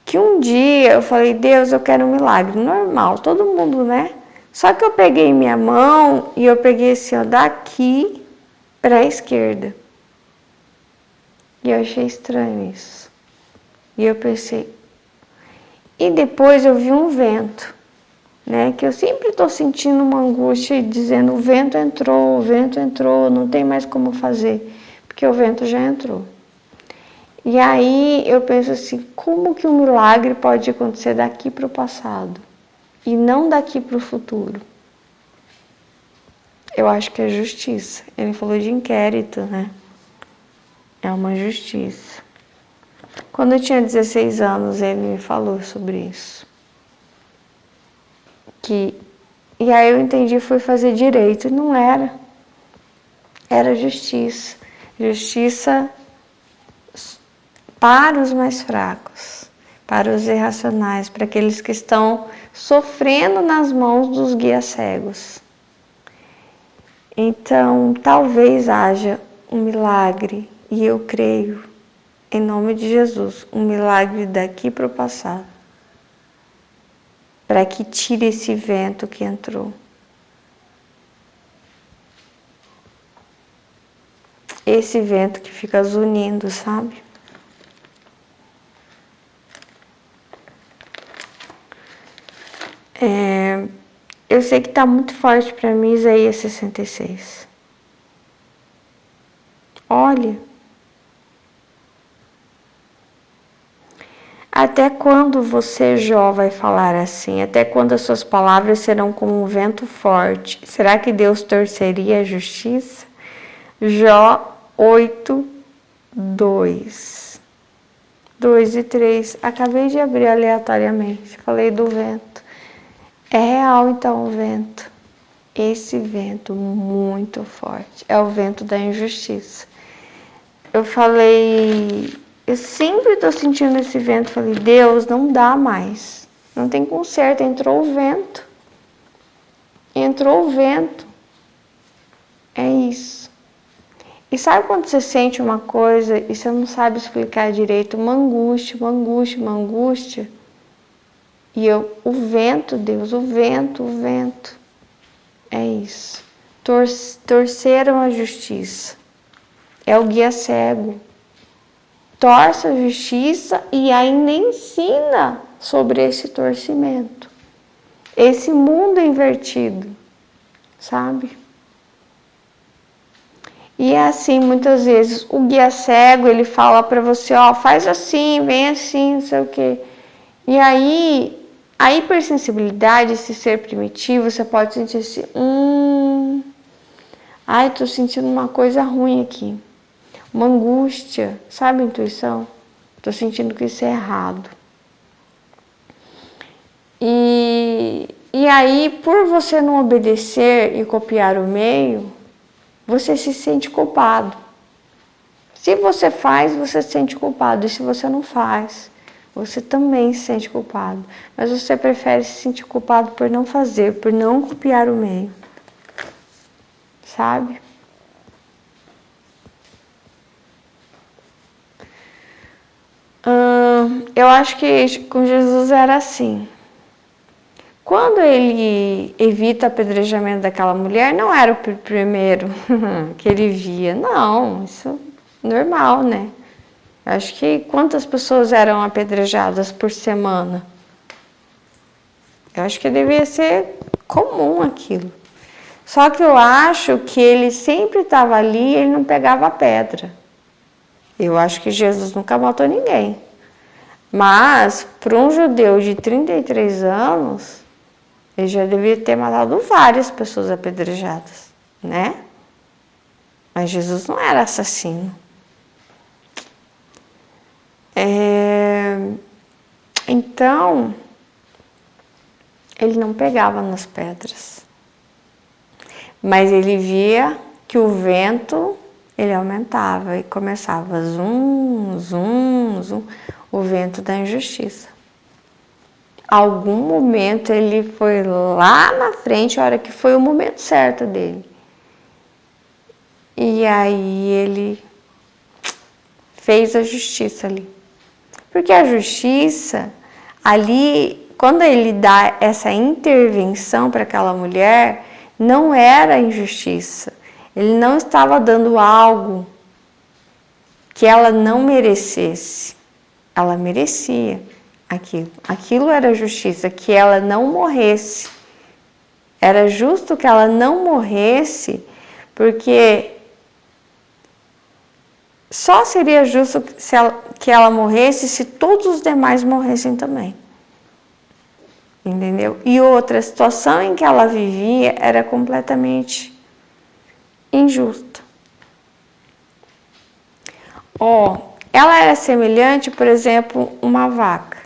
S1: que um dia eu falei, Deus, eu quero um milagre, normal, todo mundo, né? Só que eu peguei minha mão e eu peguei assim, ó, daqui para a esquerda. E eu achei estranho isso. E eu pensei, e depois eu vi um vento, né? Que eu sempre estou sentindo uma angústia e dizendo, o vento entrou, não tem mais como fazer, porque o vento já entrou. E aí eu penso assim, como que um milagre pode acontecer daqui para o passado e não daqui para o futuro? Eu acho que é justiça. Ele falou de inquérito, né? É uma justiça. Quando eu tinha 16 anos, ele me falou sobre isso. E aí eu entendi, fui fazer direito. E não era. Era justiça. Justiça para os mais fracos, para os irracionais, para aqueles que estão sofrendo nas mãos dos guias cegos. Então, talvez haja um milagre, e eu creio, em nome de Jesus, um milagre daqui para o passado, para que tire esse vento que entrou. Esse vento que fica zunindo, sabe? Eu sei que está muito forte para mim Isaías 66. Olha, até quando você, Jó, vai falar assim? Até quando as suas palavras serão como um vento forte? Será que Deus torceria a justiça? Jó 8, 2 e 3. Acabei de abrir aleatoriamente. Falei do vento. É real então o vento. Esse vento muito forte. É o vento da injustiça. Eu sempre estou sentindo esse vento. Falei, Deus, não dá mais. Não tem conserto. Entrou o vento. É isso. E sabe quando você sente uma coisa e você não sabe explicar direito? Uma angústia. E o vento, Deus, o vento. É isso. Torceram a justiça. É o guia cego. Torce a justiça e ainda ensina sobre esse torcimento. Esse mundo invertido, sabe? E é assim, muitas vezes, o guia cego, ele fala para você, ó, faz assim, vem assim, não sei o quê. E aí, a hipersensibilidade, esse ser primitivo, você pode sentir assim, tô sentindo uma coisa ruim aqui. Uma angústia, sabe a intuição? Tô sentindo que isso é errado. E aí, por você não obedecer e copiar o meio, você se sente culpado. Se você faz, você se sente culpado. E se você não faz, você também se sente culpado. Mas você prefere se sentir culpado por não fazer, por não copiar o meio. Sabe? Eu acho que com Jesus era assim. Quando ele evita o apedrejamento daquela mulher, não era o primeiro que ele via. Não, isso é normal, né? Eu acho que quantas pessoas eram apedrejadas por semana? Eu acho que devia ser comum aquilo. Só que eu acho que ele sempre estava ali e ele não pegava a pedra. Eu acho que Jesus nunca matou ninguém. Mas, para um judeu de 33 anos, ele já devia ter matado várias pessoas apedrejadas, né? Mas Jesus não era assassino. Então, ele não pegava nas pedras. Mas ele via que o vento, ele aumentava e começava zum, zum, zum, o vento da injustiça. Algum momento ele foi lá na frente, a hora que foi o momento certo dele. E aí ele fez a justiça ali. Porque a justiça, ali, quando ele dá essa intervenção para aquela mulher, não era injustiça. Ele não estava dando algo que ela não merecesse. Ela merecia aquilo. Aquilo era justiça, que ela não morresse. Era justo que ela não morresse, porque só seria justo que ela morresse se todos os demais morressem também. Entendeu? E outra, a situação em que ela vivia era completamente injusta. Ela era semelhante, por exemplo, uma vaca.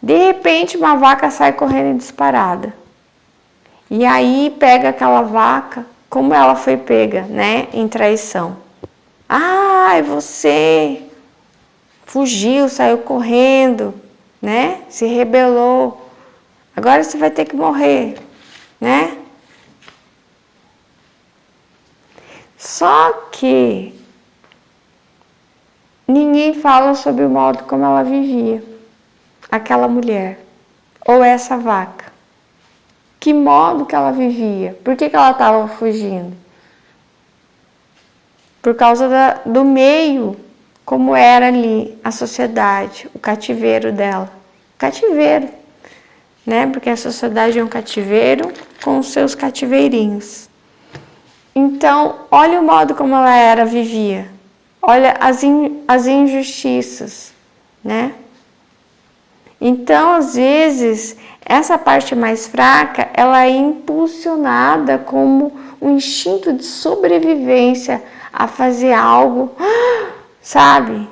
S1: De repente, uma vaca sai correndo disparada. E aí pega aquela vaca, como ela foi pega, né, em traição. Você fugiu, saiu correndo, né? Se rebelou. Agora você vai ter que morrer, né? Só que ninguém fala sobre o modo como ela vivia, aquela mulher, ou essa vaca. Que modo que ela vivia? Por que ela estava fugindo? Por causa do meio, como era ali a sociedade, o cativeiro dela. Cativeiro, né? Porque a sociedade é um cativeiro com os seus cativeirinhos. Então, olha o modo como ela vivia. Olha as injustiças, né? Então, às vezes, essa parte mais fraca, ela é impulsionada como um instinto de sobrevivência a fazer algo, sabe?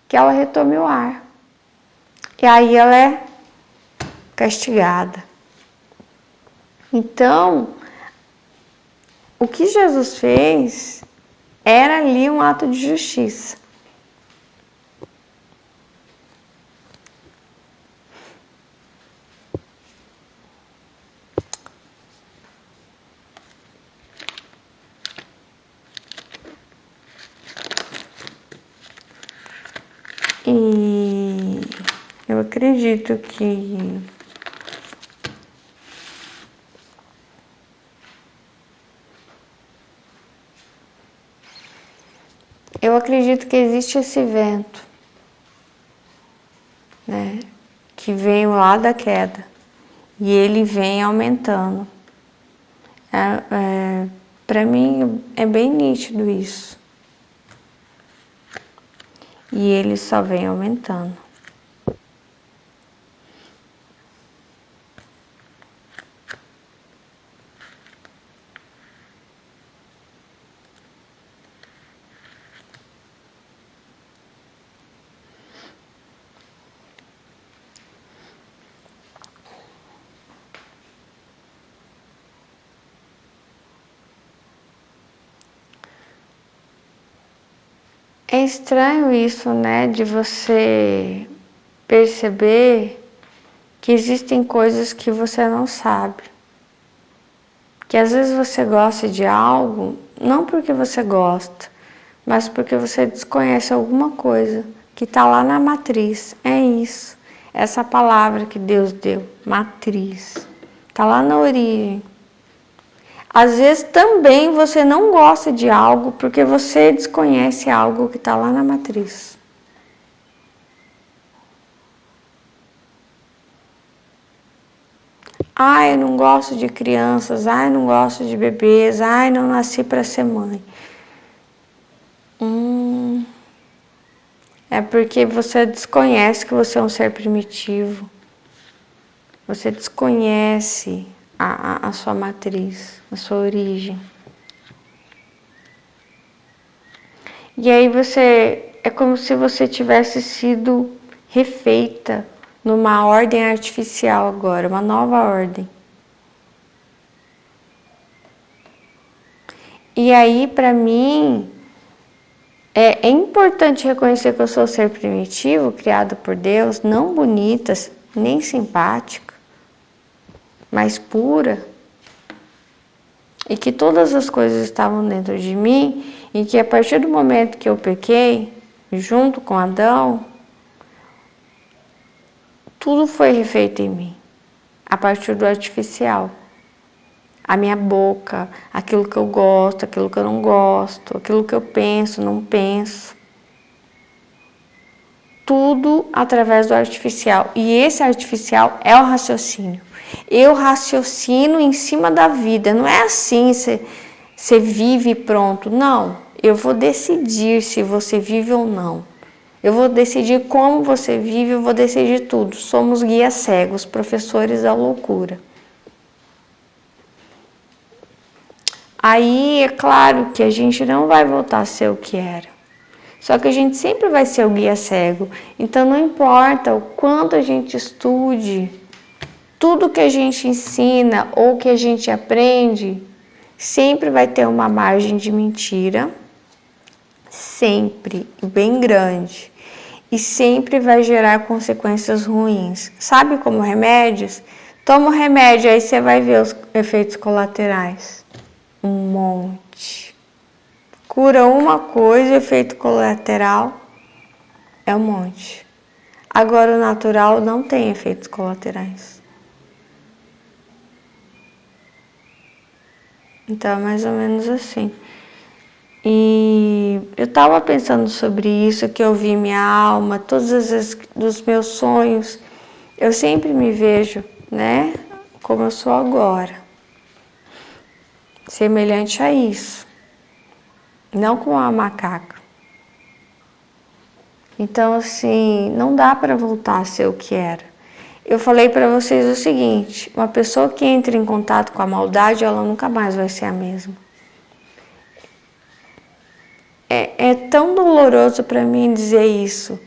S1: Que ela retome o ar. E aí ela é castigada. Então, o que Jesus fez era ali um ato de justiça. E eu acredito que existe esse vento, né, que vem lá da queda e ele vem aumentando. Para mim é bem nítido isso. E ele só vem aumentando. É estranho isso, né, de você perceber que existem coisas que você não sabe. Que às vezes você gosta de algo, não porque você gosta, mas porque você desconhece alguma coisa que está lá na matriz. É isso, essa palavra que Deus deu, matriz, está lá na origem. Às vezes também você não gosta de algo porque você desconhece algo que está lá na matriz. Eu não gosto de crianças, eu não gosto de bebês, não nasci para ser mãe. É porque você desconhece que você é um ser primitivo. Você desconhece a sua matriz, a sua origem. E aí é como se você tivesse sido refeita numa ordem artificial agora, uma nova ordem. E aí, para mim, é importante reconhecer que eu sou ser primitivo, criado por Deus, não bonita, nem simpática, mas pura. E que todas as coisas estavam dentro de mim e que a partir do momento que eu pequei, junto com Adão, tudo foi refeito em mim, a partir do artificial. A minha boca, aquilo que eu gosto, aquilo que eu não gosto, aquilo que eu penso, não penso. Tudo através do artificial. E esse artificial é o raciocínio. Eu raciocino em cima da vida. Não é assim, você vive e pronto. Não, eu vou decidir se você vive ou não. Eu vou decidir como você vive, eu vou decidir tudo. Somos guias cegos, professores da loucura. Aí é claro que a gente não vai voltar a ser o que era. Só que a gente sempre vai ser o guia cego. Então não importa o quanto a gente estude, tudo que a gente ensina ou que a gente aprende, sempre vai ter uma margem de mentira, sempre, bem grande. E sempre vai gerar consequências ruins. Sabe como remédios? Toma o remédio, aí você vai ver os efeitos colaterais. Um monte. Cura uma coisa, efeito colateral é um monte. Agora o natural não tem efeitos colaterais. Então é mais ou menos assim. E eu estava pensando sobre isso, que eu vi minha alma, todos os meus sonhos, eu sempre me vejo, né, como eu sou agora, semelhante a isso, não com uma macaca. Então, assim, não dá para voltar a ser o que era. Eu falei para vocês o seguinte, uma pessoa que entra em contato com a maldade, ela nunca mais vai ser a mesma. É tão doloroso para mim dizer isso.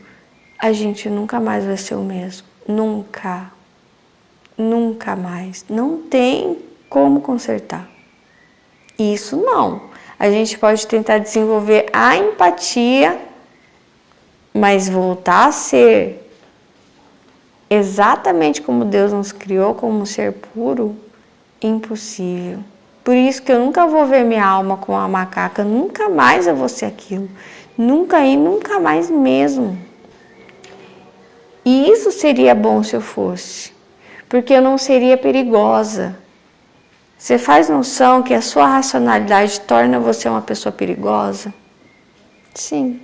S1: A gente nunca mais vai ser o mesmo. Nunca. Nunca mais. Não tem como consertar. Isso não. A gente pode tentar desenvolver a empatia, mas voltar a ser exatamente como Deus nos criou, como um ser puro, impossível. Por isso que eu nunca vou ver minha alma com a macaca, nunca mais eu vou ser aquilo. Nunca e nunca mais mesmo. E isso seria bom se eu fosse, porque eu não seria perigosa. Você faz noção que a sua racionalidade torna você uma pessoa perigosa? Sim.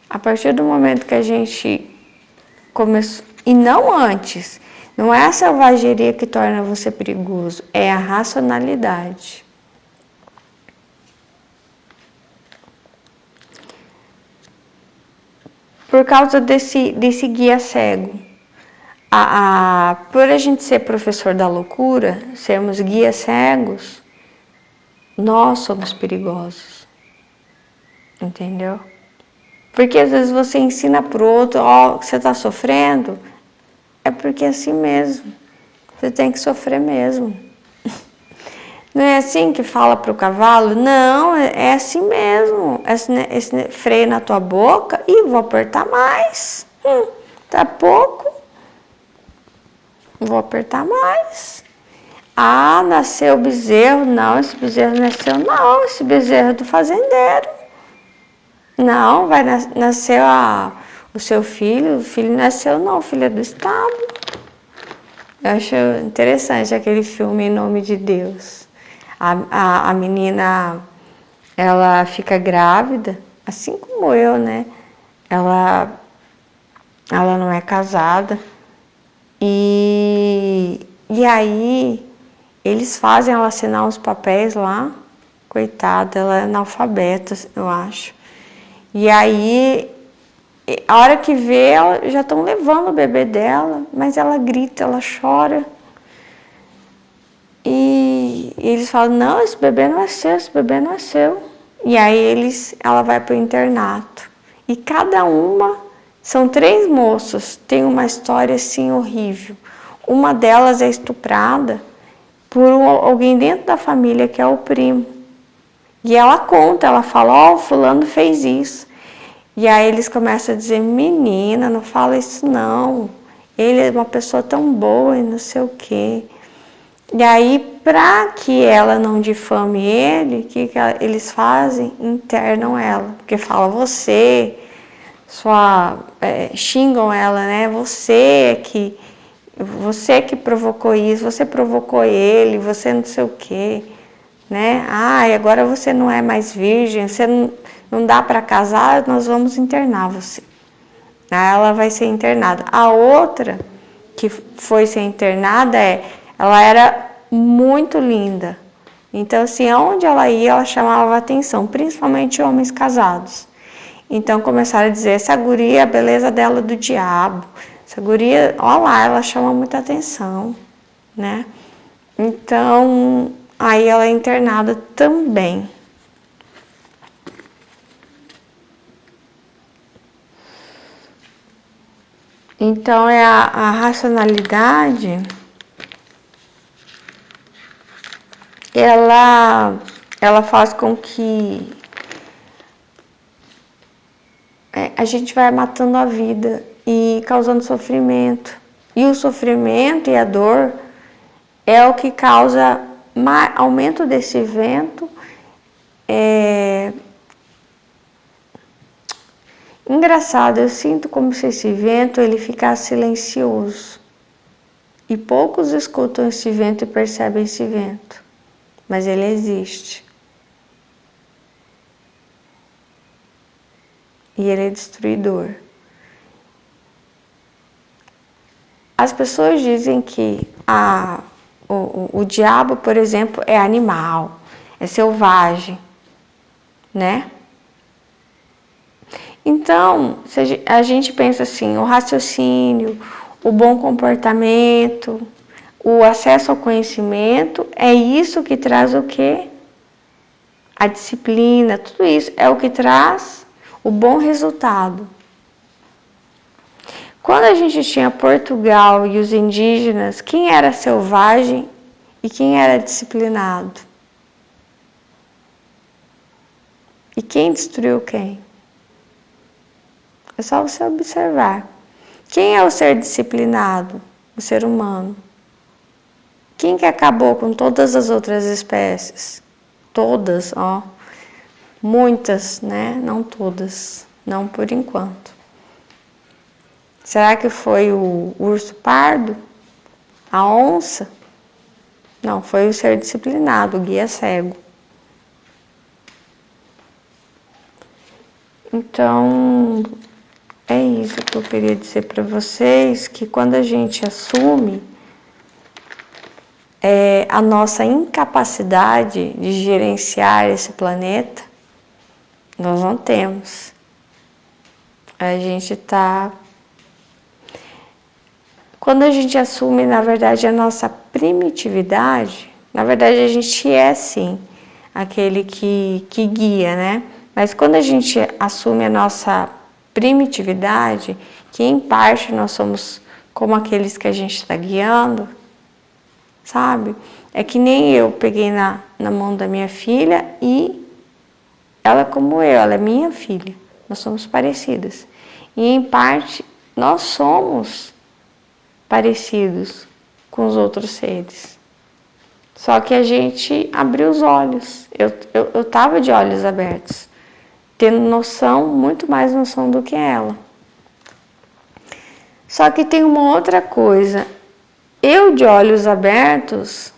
S1: A partir do momento que a gente começou, e não antes, não é a selvageria que torna você perigoso, é a racionalidade. Por causa desse guia cego. Por a gente ser professor da loucura, sermos guias cegos, nós somos perigosos. Entendeu? Porque às vezes você ensina pro outro, ó, você tá sofrendo, é porque é assim mesmo. Você tem que sofrer mesmo. Não é assim que fala pro cavalo? Não, é assim mesmo. Esse freio na tua boca e vou apertar mais. Tá pouco. Vou apertar mais. Ah, nasceu o bezerro. Não, esse bezerro nasceu. Não, esse bezerro é do fazendeiro. Não, vai nascer o seu filho. O filho nasceu, não, o filho é do estábulo. Eu acho interessante aquele filme Em Nome de Deus. A menina, ela fica grávida, assim como eu, né? Ela não é casada. E aí, eles fazem ela assinar uns papéis lá. Coitada, ela é analfabeta, eu acho. E aí, a hora que vê, já estão levando o bebê dela, mas ela grita, ela chora. E eles falam, não, esse bebê não é seu, esse bebê não é seu. E aí ela vai para o internato. E cada uma, são 3 moças, tem uma história assim horrível. Uma delas é estuprada por alguém dentro da família, que é o primo. E ela conta, ela fala, ó, fulano fez isso. E aí eles começam a dizer, menina, não fala isso não. Ele é uma pessoa tão boa e não sei o quê. E aí, para que ela não difame ele, o que eles fazem? Internam ela. Porque fala, xingam ela, né? Você que provocou isso, você provocou ele, você não sei o quê, né? Ah, e agora você não é mais virgem, você não dá para casar, nós vamos internar você. Aí ela vai ser internada. A outra que foi ser internada ela era muito linda. Então, assim, aonde ela ia, ela chamava atenção, principalmente homens casados. Então, começaram a dizer, essa guria, a beleza dela é do diabo. Essa guria, olha lá, ela chama muita atenção, né? Então, aí ela é internada também. Então, a racionalidade, ela faz com que a gente vai matando a vida e causando sofrimento. E o sofrimento e a dor é o que causa aumento desse evento. Engraçado, eu sinto como se esse vento ele ficasse silencioso. E poucos escutam esse vento e percebem esse vento. Mas ele existe. E ele é destruidor. As pessoas dizem que o diabo, por exemplo, é animal, é selvagem, né? Então, se a gente pensa assim, o raciocínio, o bom comportamento, o acesso ao conhecimento, é isso que traz o quê? A disciplina, tudo isso é o que traz o bom resultado. Quando a gente tinha Portugal e os indígenas, quem era selvagem e quem era disciplinado? E quem destruiu quem? É só você observar. Quem é o ser disciplinado? O ser humano. Quem que acabou com todas as outras espécies? Todas, ó. Muitas, né? Não todas. Não por enquanto. Será que foi o urso pardo? A onça? Não, foi o ser disciplinado, o guia cego. Então, é isso que eu queria dizer para vocês, que quando a gente assume a nossa incapacidade de gerenciar esse planeta, nós não temos. A gente está... Quando a gente assume, na verdade, a nossa primitividade, na verdade a gente é sim aquele que guia, né? Mas quando a gente assume a nossa primitividade, que em parte nós somos como aqueles que a gente está guiando, sabe? É que nem eu peguei na mão da minha filha e ela como eu, ela é minha filha. Nós somos parecidas. E em parte nós somos parecidos com os outros seres. Só que a gente abriu os olhos. Eu estava de olhos abertos, tendo noção, muito mais noção do que ela. Só que tem uma outra coisa. Eu de olhos abertos,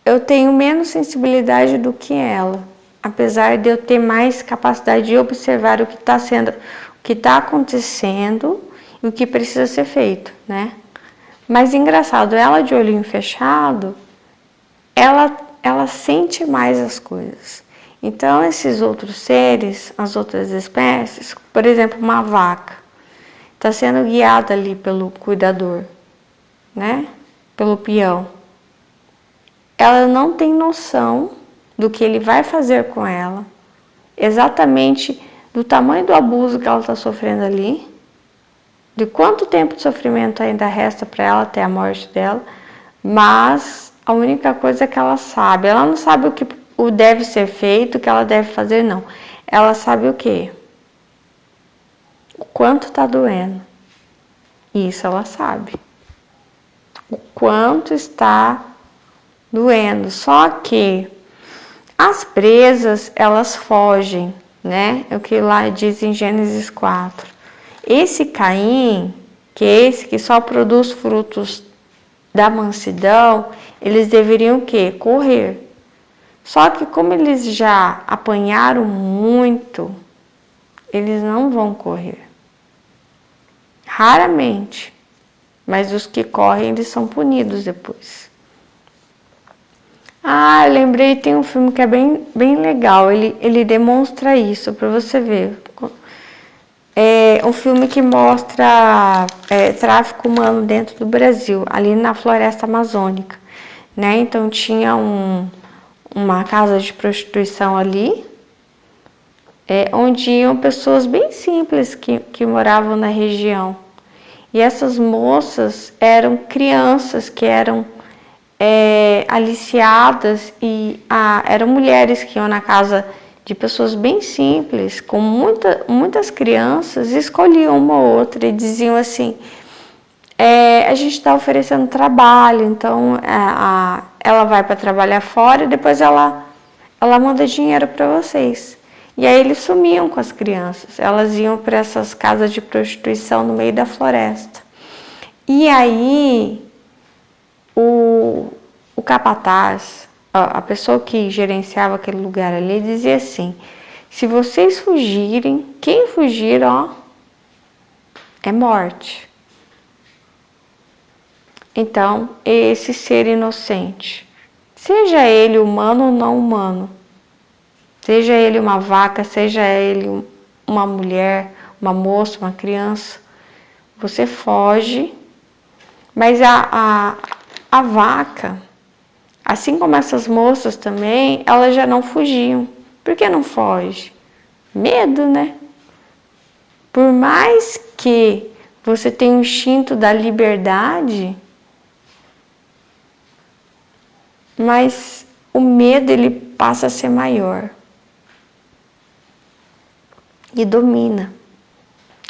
S1: eu tenho menos sensibilidade do que ela. Apesar de eu ter mais capacidade de observar o que está sendo, o que está acontecendo e o que precisa ser feito, né? Mas engraçado, ela de olhinho fechado, ela sente mais as coisas. Então, esses outros seres, as outras espécies, por exemplo, uma vaca, está sendo guiada ali pelo cuidador, né? Pelo peão. Ela não tem noção do que ele vai fazer com ela, exatamente do tamanho do abuso que ela está sofrendo ali, de quanto tempo de sofrimento ainda resta para ela até a morte dela, mas a única coisa que ela não sabe o que deve ser feito, o que ela deve fazer, não. Ela sabe o quê? O quanto está doendo. Isso ela sabe. O quanto está doendo. Só que as presas, elas fogem, né? É o que lá diz em Gênesis 4. Esse Caim, que é esse que só produz frutos da mansidão, eles deveriam o quê? Correr. Só que como eles já apanharam muito, eles não vão correr. Raramente. Mas os que correm, eles são punidos depois. Ah, eu lembrei, tem um filme que é bem legal. Ele demonstra isso, para você ver. É um filme que mostra tráfico humano dentro do Brasil, ali na floresta amazônica, né? Então tinha uma casa de prostituição ali, onde iam pessoas bem simples que moravam na região. E essas moças eram crianças que eram aliciadas e eram mulheres que iam na casa de pessoas bem simples, com muitas crianças, escolhiam uma ou outra e diziam assim, a gente está oferecendo trabalho, então ela vai para trabalhar fora e depois ela manda dinheiro para vocês. E aí eles sumiam com as crianças, elas iam para essas casas de prostituição no meio da floresta. E aí o capataz, a pessoa que gerenciava aquele lugar ali, dizia assim, se vocês fugirem, quem fugir, é morte. Então, esse ser inocente, seja ele humano ou não humano, seja ele uma vaca, seja ele uma mulher, uma moça, uma criança, você foge, mas a vaca, assim como essas moças também, elas já não fugiam. Por que não foge? Medo, né? Por mais que você tenha o instinto da liberdade, mas o medo ele passa a ser maior e domina.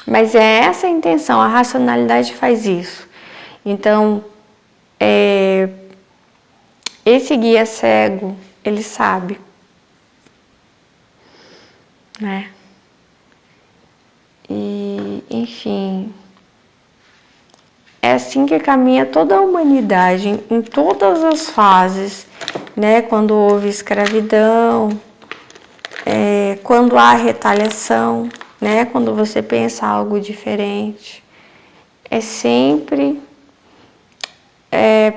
S1: Mas é essa a intenção, a racionalidade faz isso. Então, esse guia cego, ele sabe, né? E, enfim, é assim que caminha toda a humanidade, em todas as fases, né? Quando houve escravidão, quando há retaliação, né? Quando você pensa algo diferente, é sempre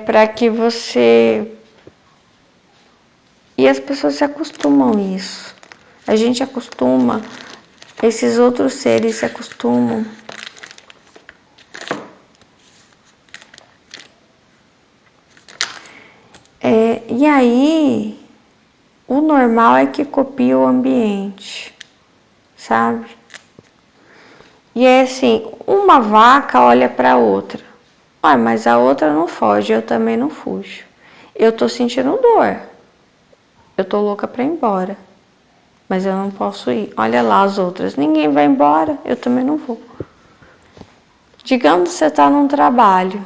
S1: para que você... E as pessoas se acostumam a isso. A gente acostuma, esses outros seres se acostumam. E aí, o normal é que copia o ambiente, sabe? E é assim, uma vaca olha para a outra. Mas a outra não foge, eu também não fujo. Eu tô sentindo dor. Eu tô louca para ir embora. Mas eu não posso ir. Olha lá as outras. Ninguém vai embora, eu também não vou. Digamos que você está num trabalho.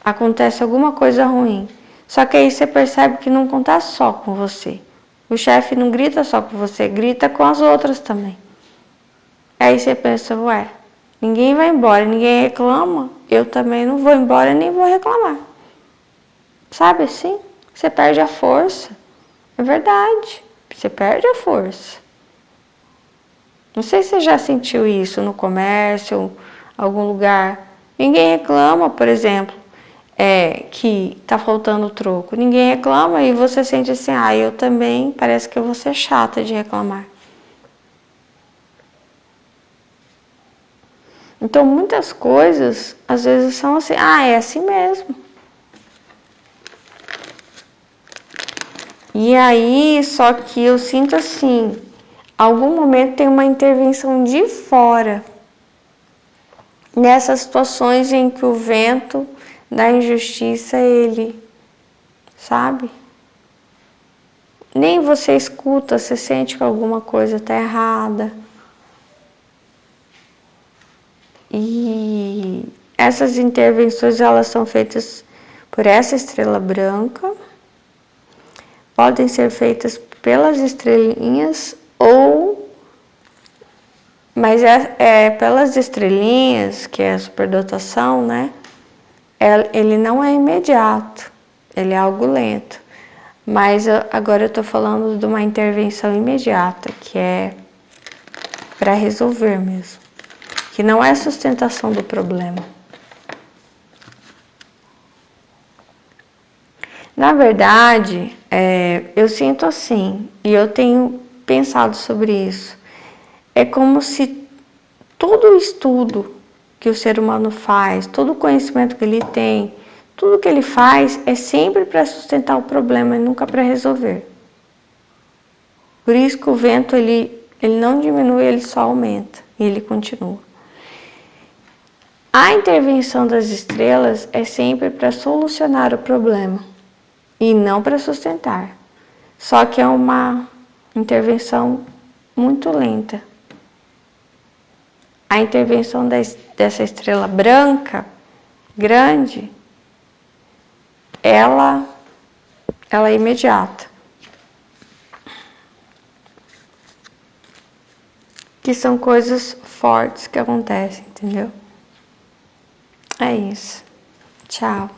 S1: Acontece alguma coisa ruim. Só que aí você percebe que não acontece só com você. O chefe não grita só com você, grita com as outras também. Aí você pensa, ninguém vai embora, ninguém reclama, eu também não vou embora nem vou reclamar. Sabe assim? Você perde a força. É verdade, você perde a força. Não sei se você já sentiu isso no comércio, algum lugar. Ninguém reclama, por exemplo. que tá faltando troco. Ninguém reclama e você sente assim, eu também, parece que eu vou ser chata de reclamar. Então, muitas coisas, às vezes, são assim, é assim mesmo. E aí, só que eu sinto assim, algum momento tem uma intervenção de fora. Nessas situações em que o vento da injustiça, ele, sabe? Nem você escuta, você sente que alguma coisa está errada. E essas intervenções, elas são feitas por essa estrela branca, podem ser feitas pelas estrelinhas mas pelas estrelinhas, que é a superdotação, né? Ele não é imediato, ele é algo lento. Mas agora eu tô falando de uma intervenção imediata, que é para resolver mesmo. Que não é sustentação do problema. Na verdade, eu sinto assim, e eu tenho pensado sobre isso. É como se todo o estudo que o ser humano faz, todo o conhecimento que ele tem, tudo que ele faz é sempre para sustentar o problema e nunca para resolver. Por isso que o vento ele não diminui, ele só aumenta e ele continua. A intervenção das estrelas é sempre para solucionar o problema e não para sustentar. Só que é uma intervenção muito lenta. A intervenção dessa estrela branca, grande, ela é imediata. Que são coisas fortes que acontecem, entendeu? É isso. Tchau.